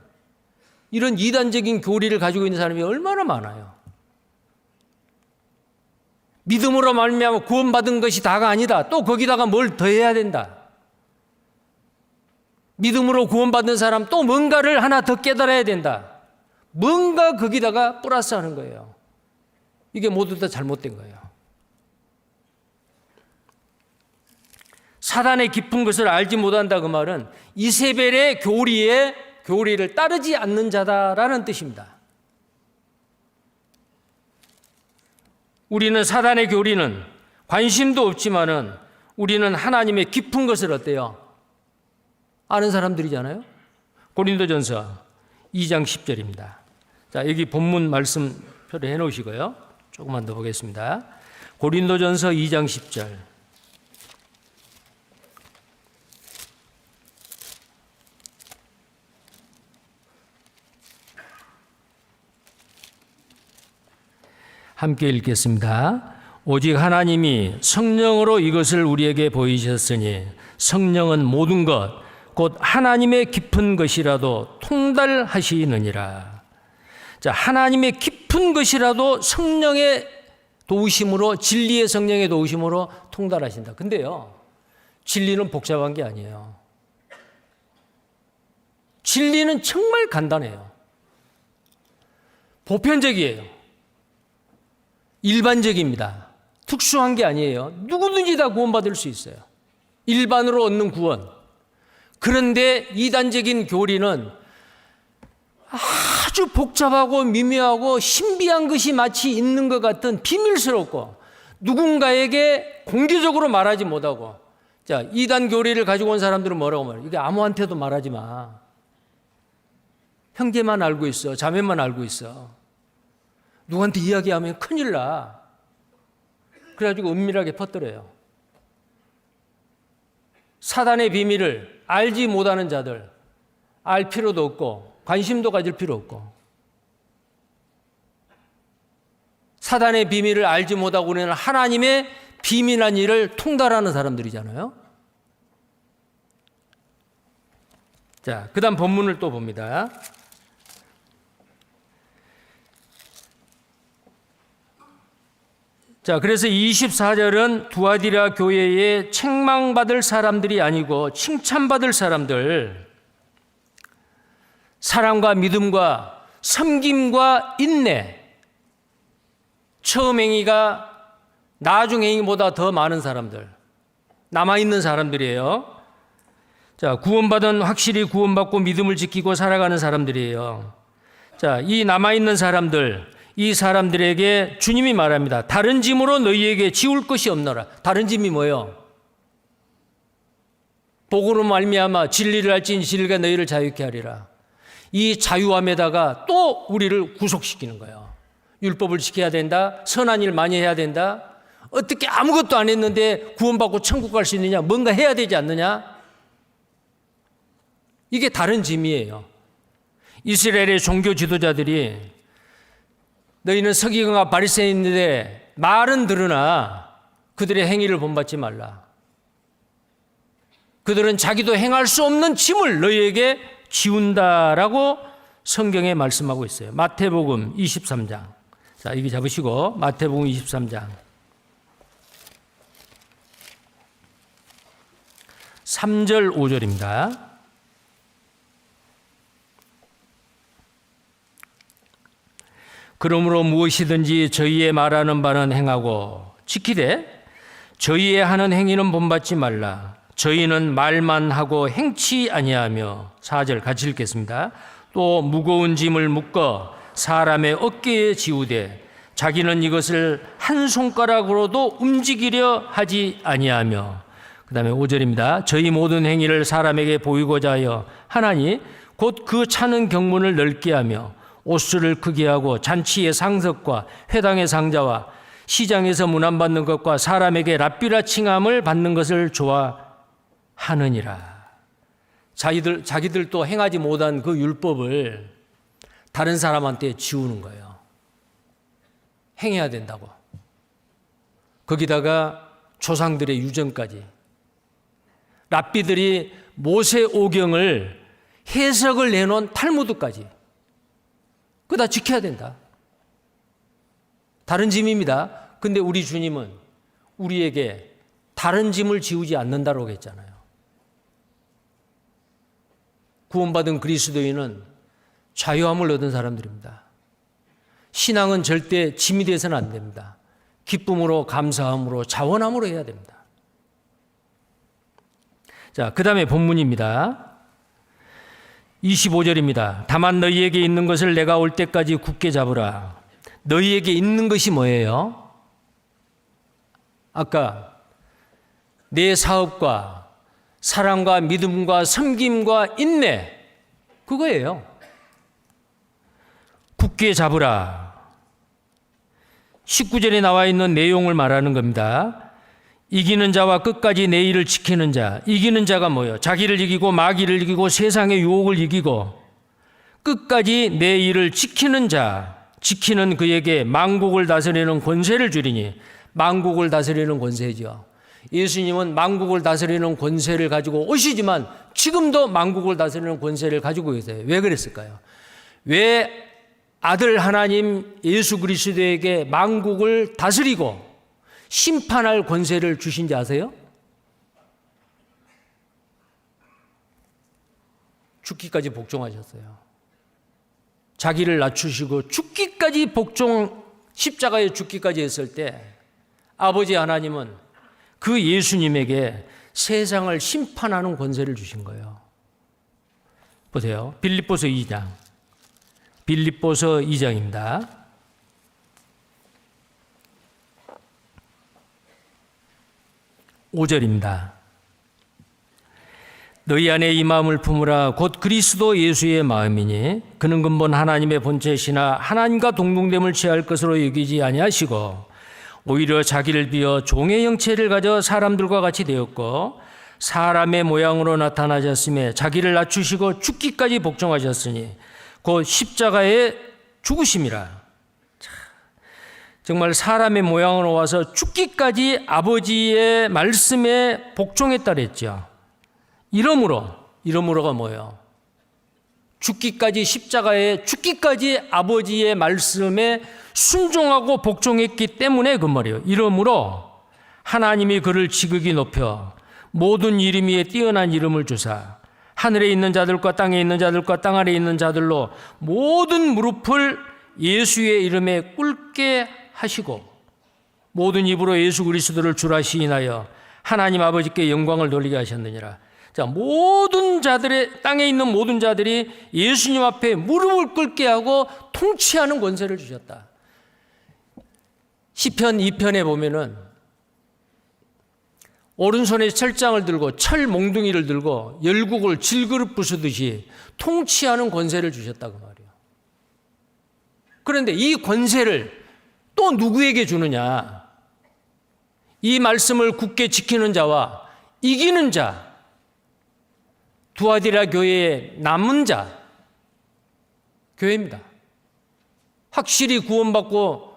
이런 이단적인 교리를 가지고 있는 사람이 얼마나 많아요. 믿음으로 말미암아 구원받은 것이 다가 아니다. 또 거기다가 뭘 더해야 된다. 믿음으로 구원받은 사람 또 뭔가를 하나 더 깨달아야 된다. 뭔가 거기다가 플러스하는 거예요. 이게 모두 다 잘못된 거예요. 사단의 깊은 것을 알지 못한다 그 말은 이세벨의 교리를 따르지 않는 자다라는 뜻입니다. 우리는 사단의 교리는 관심도 없지만은 우리는 하나님의 깊은 것을 어때요? 아는 사람들이잖아요. 고린도전서 2장 10절입니다. 자, 여기 본문 말씀 표를 해 놓으시고요. 조금만 더 보겠습니다. 고린도전서 2장 10절. 함께 읽겠습니다. 오직 하나님이 성령으로 이것을 우리에게 보이셨으니 성령은 모든 것 곧 하나님의 깊은 것이라도 통달하시느니라. 자, 하나님의 깊은 것이라도 성령의 도우심으로, 진리의 성령의 도우심으로 통달하신다. 근데요, 진리는 복잡한 게 아니에요. 진리는 정말 간단해요. 보편적이에요. 일반적입니다. 특수한 게 아니에요. 누구든지 다 구원받을 수 있어요. 일반으로 얻는 구원. 그런데 이단적인 교리는 아주 복잡하고 미묘하고 신비한 것이 마치 있는 것 같은 비밀스럽고 누군가에게 공개적으로 말하지 못하고, 자, 이단 교리를 가지고 온 사람들은 뭐라고 말해요? 이게 아무한테도 말하지 마. 형제만 알고 있어. 자매만 알고 있어. 누구한테 이야기하면 큰일 나. 그래가지고 은밀하게 퍼뜨려요. 사단의 비밀을 알지 못하는 자들, 알 필요도 없고 관심도 가질 필요 없고, 사단의 비밀을 알지 못하고 우리는 하나님의 비밀한 일을 통달하는 사람들이잖아요. 자, 그 다음 본문을 또 봅니다. 자, 그래서 24절은 두아디라 교회에 책망받을 사람들이 아니고 칭찬받을 사람들, 사랑과 믿음과 섬김과 인내, 처음 행위가 나중 행위보다 더 많은 사람들, 남아있는 사람들이에요. 자, 구원받은, 확실히 구원받고 믿음을 지키고 살아가는 사람들이에요. 자, 이 남아있는 사람들, 이 사람들에게 주님이 말합니다. 다른 짐으로 너희에게 지울 것이 없노라. 다른 짐이 뭐예요? 복으로 말미암아 진리를 알지니 진리가 너희를 자유케 하리라. 이 자유함에다가 또 우리를 구속시키는 거예요. 율법을 지켜야 된다. 선한 일 많이 해야 된다. 어떻게 아무것도 안 했는데 구원받고 천국 갈 수 있느냐? 뭔가 해야 되지 않느냐? 이게 다른 짐이에요. 이스라엘의 종교 지도자들이 너희는 서기관과 바리새인인데 말은 들으나 그들의 행위를 본받지 말라. 그들은 자기도 행할 수 없는 짐을 너희에게 지운다라고 성경에 말씀하고 있어요. 마태복음 23장. 자, 여기 잡으시고 마태복음 23장 3절 5절입니다. 그러므로 무엇이든지 저희의 말하는 바는 행하고 지키되 저희의 하는 행위는 본받지 말라. 저희는 말만 하고 행치 아니하며. 4절 같이 읽겠습니다. 또 무거운 짐을 묶어 사람의 어깨에 지우되 자기는 이것을 한 손가락으로도 움직이려 하지 아니하며. 그 다음에 5절입니다. 저희 모든 행위를 사람에게 보이고자 하여 하나니 곧 그 차는 경문을 넓게 하며 옷수를 크게 하고 잔치의 상석과 회당의 상자와 시장에서 문안받는 것과 사람에게 랍비라 칭함을 받는 것을 좋아하느니라. 자기들도 행하지 못한 그 율법을 다른 사람한테 지우는 거예요. 행해야 된다고. 거기다가 조상들의 유전까지. 랍비들이 모세오경을 해석을 내놓은 탈무드까지 그거 다 지켜야 된다. 다른 짐입니다. 근데 우리 주님은 우리에게 다른 짐을 지우지 않는다고 했잖아요. 구원받은 그리스도인은 자유함을 얻은 사람들입니다. 신앙은 절대 짐이 돼서는 안 됩니다. 기쁨으로, 감사함으로, 자원함으로 해야 됩니다. 자, 그 다음에 본문입니다. 25절입니다. 다만 너희에게 있는 것을 내가 올 때까지 굳게 잡으라. 너희에게 있는 것이 뭐예요? 아까 내 사업과 사랑과 믿음과 섬김과 인내, 그거예요. 굳게 잡으라. 19절에 나와 있는 내용을 말하는 겁니다. 이기는 자와 끝까지 내 일을 지키는 자. 이기는 자가 뭐예요? 자기를 이기고 마귀를 이기고 세상의 유혹을 이기고 끝까지 내 일을 지키는 자. 지키는 그에게 만국을 다스리는 권세를 주리니. 만국을 다스리는 권세죠. 예수님은 만국을 다스리는 권세를 가지고 오시지만 지금도 만국을 다스리는 권세를 가지고 계세요. 왜 그랬을까요? 왜 아들 하나님 예수 그리스도에게 만국을 다스리고 심판할 권세를 주신지 아세요? 죽기까지 복종하셨어요. 자기를 낮추시고 죽기까지 십자가에 죽기까지 했을 때 아버지 하나님은 그 예수님에게 세상을 심판하는 권세를 주신 거예요. 보세요. 빌립보서 2장. 빌립보서 2장입니다. 5절입니다. 너희 안에 이 마음을 품으라. 곧 그리스도 예수의 마음이니 그는 근본 하나님의 본체시나 하나님과 동등됨을 취할 것으로 여기지 아니하시고 오히려 자기를 비어 종의 형체를 가져 사람들과 같이 되었고 사람의 모양으로 나타나셨으며 자기를 낮추시고 죽기까지 복종하셨으니 곧 십자가에 죽으심이라. 정말 사람의 모양으로 와서 죽기까지 아버지의 말씀에 복종했다 그랬죠. 이러므로가 뭐예요? 죽기까지 십자가에 죽기까지 아버지의 말씀에 순종하고 복종했기 때문에 그 말이에요. 이러므로 하나님이 그를 지극히 높여 모든 이름 위에 뛰어난 이름을 주사 하늘에 있는 자들과 땅에 있는 자들과 땅 아래에 있는 자들로 모든 무릎을 예수의 이름에 꿇게 하시고 모든 입으로 예수 그리스도를 주라 시인하여 하나님 아버지께 영광을 돌리게 하셨느니라. 자, 모든 자들의 땅에 있는 모든 자들이 예수님 앞에 무릎을 꿇게 하고 통치하는 권세를 주셨다. 시편 2편에 보면은 오른손에 철장을 들고 철 몽둥이를 들고 열국을 질그릇 부수듯이 통치하는 권세를 주셨다 그 말이에요. 그런데 이 권세를 또 누구에게 주느냐? 이 말씀을 굳게 지키는 자와 이기는 자, 두아디라 교회의 남은 자, 교회입니다. 확실히 구원받고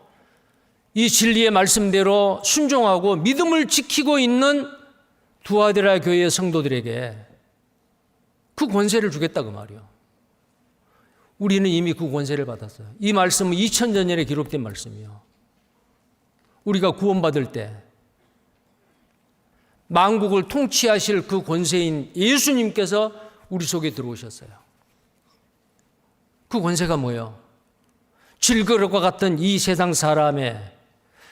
이 진리의 말씀대로 순종하고 믿음을 지키고 있는 두아디라 교회의 성도들에게 그 권세를 주겠다 그 말이에요. 우리는 이미 그 권세를 받았어요. 이 말씀은 2000년 전에 기록된 말씀이에요. 우리가 구원받을 때 만국을 통치하실 그 권세인 예수님께서 우리 속에 들어오셨어요. 그 권세가 뭐예요? 질그릇과 같은 이 세상 사람의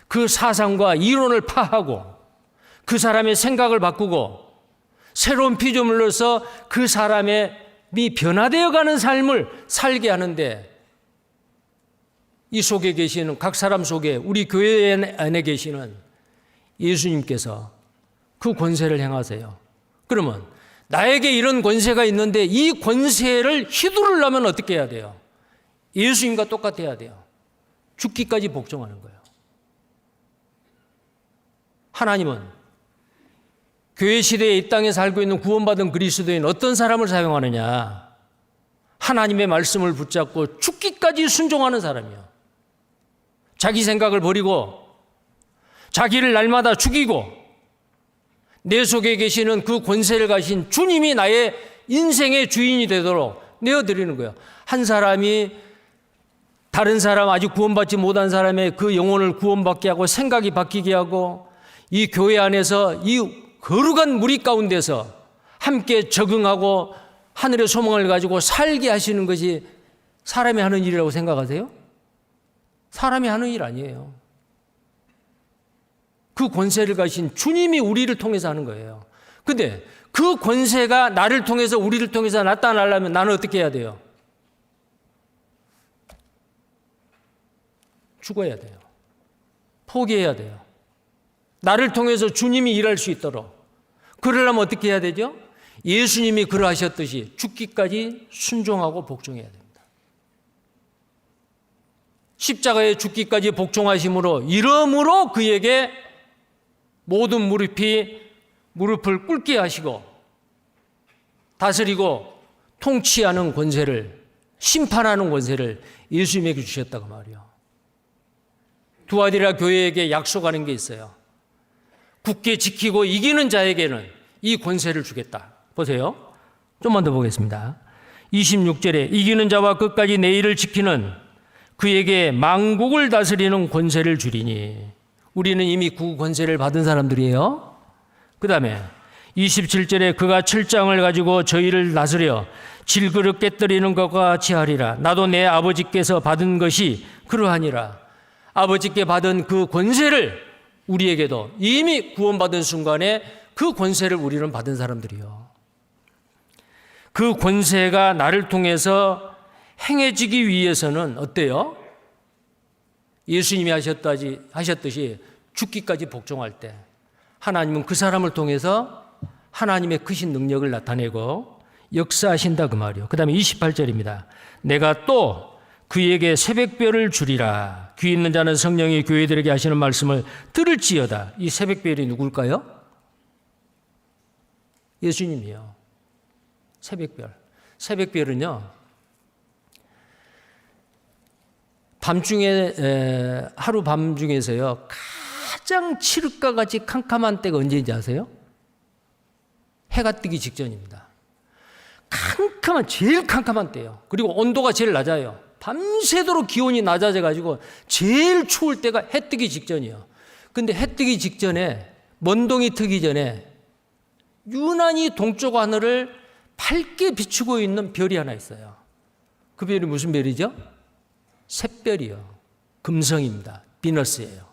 그 사상과 이론을 파하고 그 사람의 생각을 바꾸고 새로운 피조물로서 그 사람의 변화되어 가는 삶을 살게 하는데 이 속에 계시는 각 사람 속에 우리 교회 안에 계시는 예수님께서 그 권세를 행하세요. 그러면 나에게 이런 권세가 있는데 이 권세를 휘두르려면 어떻게 해야 돼요? 예수님과 똑같아야 돼요. 죽기까지 복종하는 거예요. 하나님은 교회 시대에 이 땅에 살고 있는 구원받은 그리스도인 어떤 사람을 사용하느냐? 하나님의 말씀을 붙잡고 죽기까지 순종하는 사람이요. 자기 생각을 버리고 자기를 날마다 죽이고 내 속에 계시는 그 권세를 가신 주님이 나의 인생의 주인이 되도록 내어드리는 거예요. 한 사람이 다른 사람, 아직 구원받지 못한 사람의 그 영혼을 구원받게 하고 생각이 바뀌게 하고 이 교회 안에서 이 거룩한 무리 가운데서 함께 적응하고 하늘의 소망을 가지고 살게 하시는 것이 사람이 하는 일이라고 생각하세요? 사람이 하는 일 아니에요. 그 권세를 가신 주님이 우리를 통해서 하는 거예요. 근데 그 권세가 나를 통해서 우리를 통해서 나타나려면 나는 어떻게 해야 돼요? 죽어야 돼요. 포기해야 돼요. 나를 통해서 주님이 일할 수 있도록. 그러려면 어떻게 해야 되죠? 예수님이 그러하셨듯이 죽기까지 순종하고 복종해야 됩니다. 십자가에 죽기까지 복종하심으로 이러므로 그에게 모든 무릎을 꿇게 하시고 다스리고 통치하는 권세를, 심판하는 권세를 예수님에게 주셨다고 말이요. 두아디라 교회에게 약속하는 게 있어요. 굳게 지키고 이기는 자에게는 이 권세를 주겠다. 보세요. 좀만 더 보겠습니다. 26절에 이기는 자와 끝까지 내 일을 지키는 그에게 만국을 다스리는 권세를 주리니. 우리는 이미 그 권세를 받은 사람들이에요. 그 다음에 27절에 그가 철장을 가지고 저희를 다스려 질그릇 깨뜨리는 것과 같이 하리라. 나도 내 아버지께서 받은 것이 그러하니라. 아버지께 받은 그 권세를 우리에게도 이미 구원받은 순간에 그 권세를 우리는 받은 사람들이요. 그 권세가 나를 통해서 행해지기 위해서는 어때요? 예수님이 하셨듯이 죽기까지 복종할 때 하나님은 그 사람을 통해서 하나님의 크신 능력을 나타내고 역사하신다 그 말이요. 그 다음에 28절입니다. 내가 또 그에게 새벽별을 주리라. 귀 있는 자는 성령이 교회들에게 하시는 말씀을 들을지어다. 이 새벽별이 누굴까요? 예수님이요. 새벽별. 새벽별은요, 밤중에, 하루 밤 중에서요, 가장 칠흑과 같이 캄캄한 때가 언제인지 아세요? 해가 뜨기 직전입니다. 제일 캄캄한 때예요. 그리고 온도가 제일 낮아요. 밤새도록 기온이 낮아져가지고 제일 추울 때가 해 뜨기 직전이에요. 근데 해 뜨기 직전에, 먼동이 트기 전에 유난히 동쪽 하늘을 밝게 비추고 있는 별이 하나 있어요. 그 별이 무슨 별이죠? 샛별이요. 금성입니다. 비너스예요.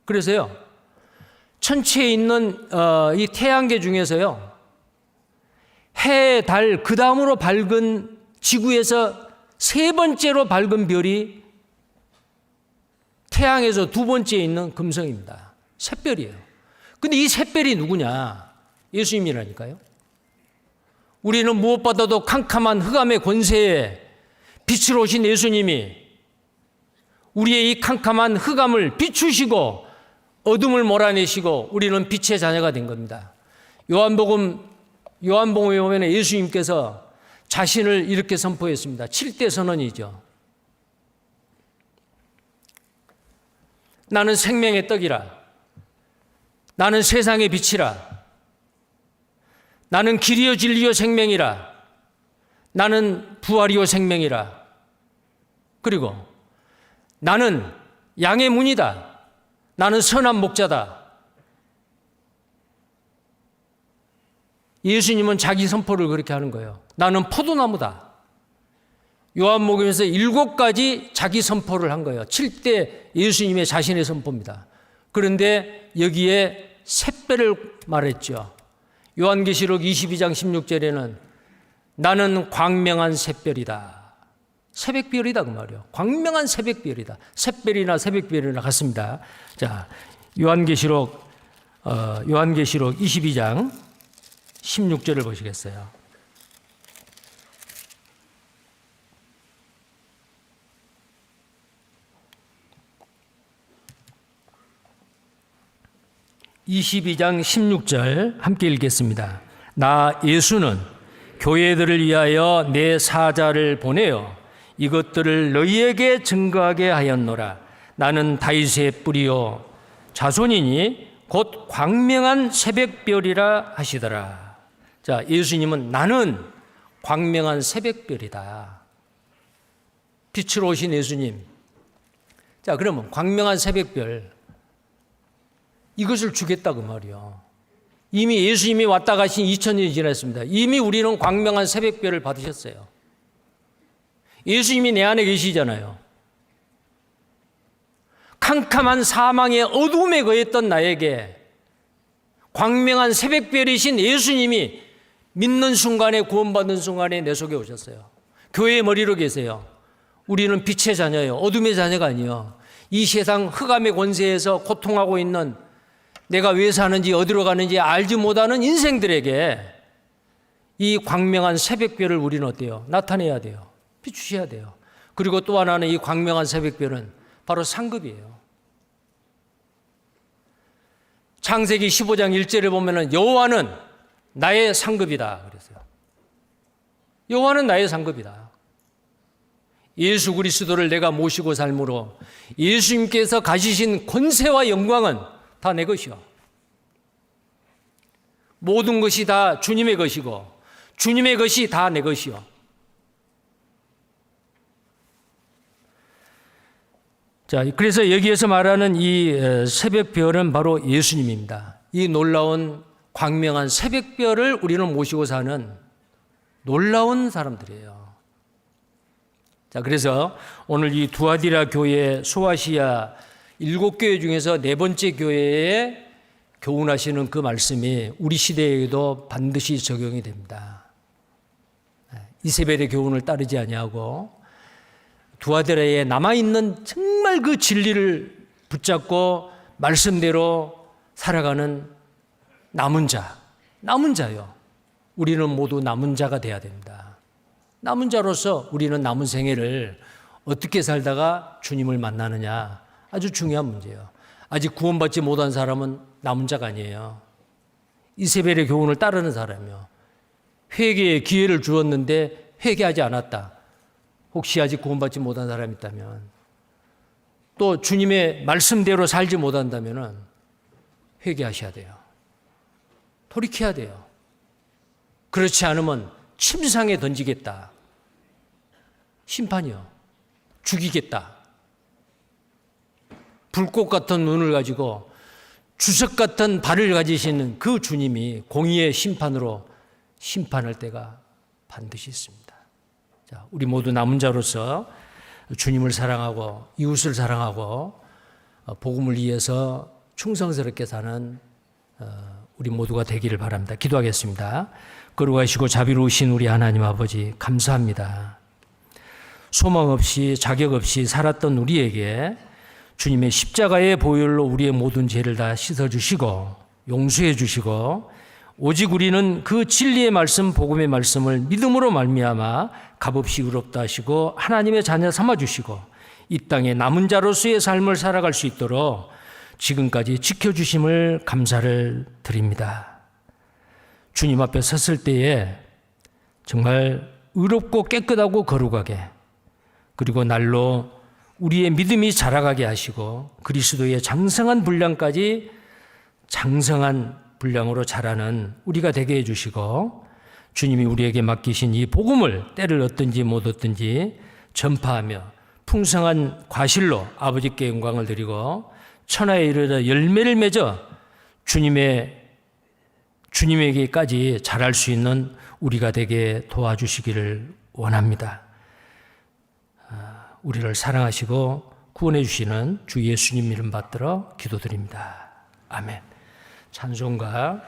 그래서요, 천체에 있는 이 태양계 중에서요, 해, 달, 그 다음으로 밝은 지구에서 세 번째로 밝은 별이 태양에서 두 번째에 있는 금성입니다. 샛별이에요. 근데 이 샛별이 누구냐? 예수님이라니까요. 우리는 무엇보다도 캄캄한 흑암의 권세에 빛으로 오신 예수님이 우리의 이 캄캄한 흑암을 비추시고 어둠을 몰아내시고 우리는 빛의 자녀가 된 겁니다. 요한복음에 보면 예수님께서 자신을 이렇게 선포했습니다. 7대 선언이죠. 나는 생명의 떡이라. 나는 세상의 빛이라. 나는 길이요 진리요 생명이라. 나는 부활이요 생명이라. 그리고 나는 양의 문이다. 나는 선한 목자다. 예수님은 자기 선포를 그렇게 하는 거예요. 나는 포도나무다. 요한복음에서 7가지 자기 선포를 한 거예요. 7대 예수님의 자신의 선포입니다. 그런데 여기에 샛별을 말했죠. 요한계시록 22장 16절에는 나는 광명한 샛별이다. 새벽별이다 그 말이에요. 광명한 새벽별이다. 샛별이나 새벽별이나 같습니다. 자, 요한계시록 22장 16절을 보시겠어요? (22장 16절) 함께 읽겠습니다. 나 예수는 교회들을 위하여 내 사자를 보내어 이것들을 너희에게 증거하게 하였노라. 나는 다윗의 뿌리요 자손이니 곧 광명한 새벽별이라 하시더라. 자, 예수님은 나는 광명한 새벽별이다. 빛으로 오신 예수님. 자, 그러면 광명한 새벽별, 이것을 주겠다 그 말이요. 이미 예수님이 왔다 가신 2000년이 지났습니다. 이미 우리는 광명한 새벽별을 받으셨어요. 예수님이 내 안에 계시잖아요. 캄캄한 사망의 어둠에 거했던 나에게 광명한 새벽별이신 예수님이 믿는 순간에, 구원받는 순간에 내 속에 오셨어요. 교회의 머리로 계세요. 우리는 빛의 자녀예요. 어둠의 자녀가 아니에요. 이 세상 흑암의 권세에서 고통하고 있는, 내가 왜 사는지 어디로 가는지 알지 못하는 인생들에게 이 광명한 새벽별을 우리는 어때요? 나타내야 돼요. 비추셔야 돼요. 그리고 또 하나는, 이 광명한 새벽별은 바로 상급이에요. 창세기 15장 1절에 보면은 여호와는 나의 상급이다 그랬어요. 여호와는 나의 상급이다. 예수 그리스도를 내가 모시고 삶으로 예수님께서 가지신 권세와 영광은 다 내 것이요. 모든 것이 다 주님의 것이고 주님의 것이 다 내 것이요. 자, 그래서 여기에서 말하는 이 새벽별은 바로 예수님입니다. 이 놀라운 광명한 새벽별을 우리는 모시고 사는 놀라운 사람들이에요. 자, 그래서 오늘 이 두아디라 교회 소아시아 7교회 중에서 4번째 교회에 교훈하시는 그 말씀이 우리 시대에도 반드시 적용이 됩니다. 이세벨의 교훈을 따르지 아니하고 두아디라에 남아있는 정말 그 진리를 붙잡고 말씀대로 살아가는 남은 자요. 우리는 모두 남은 자가 돼야 됩니다. 남은 자로서 우리는 남은 생애를 어떻게 살다가 주님을 만나느냐, 아주 중요한 문제예요. 아직 구원받지 못한 사람은 남은 자가 아니에요. 이세벨의 교훈을 따르는 사람이요. 회개의 기회를 주었는데 회개하지 않았다. 혹시 아직 구원받지 못한 사람이 있다면, 또 주님의 말씀대로 살지 못한다면 회개하셔야 돼요. 돌이켜야 돼요. 그렇지 않으면 침상에 던지겠다. 심판이요. 죽이겠다. 불꽃 같은 눈을 가지고 주석 같은 발을 가지시는 그 주님이 공의의 심판으로 심판할 때가 반드시 있습니다. 자, 우리 모두 남은 자로서 주님을 사랑하고 이웃을 사랑하고 복음을 위해서 충성스럽게 사는 우리 모두가 되기를 바랍니다. 기도하겠습니다. 거룩하시고 자비로우신 우리 하나님 아버지, 감사합니다. 소망 없이 자격 없이 살았던 우리에게 주님의 십자가의 보혈로 우리의 모든 죄를 다 씻어주시고 용서해 주시고, 오직 우리는 그 진리의 말씀, 복음의 말씀을 믿음으로 말미암아 값없이 의롭다 하시고 하나님의 자녀 삼아주시고 이 땅에 남은 자로서의 삶을 살아갈 수 있도록 지금까지 지켜주심을 감사를 드립니다. 주님 앞에 섰을 때에 정말 의롭고 깨끗하고 거룩하게, 그리고 날로 우리의 믿음이 자라가게 하시고 그리스도의 장성한 분량까지 장성한 분량으로 자라는 우리가 되게 해주시고, 주님이 우리에게 맡기신 이 복음을 때를 얻든지 못 얻든지 전파하며 풍성한 과실로 아버지께 영광을 드리고 천하에 이르러 열매를 맺어 주님에게까지 자랄 수 있는 우리가 되게 도와주시기를 원합니다. 우리를 사랑하시고 구원해 주시는 주 예수님 이름 받들어 기도드립니다. 아멘. 찬송가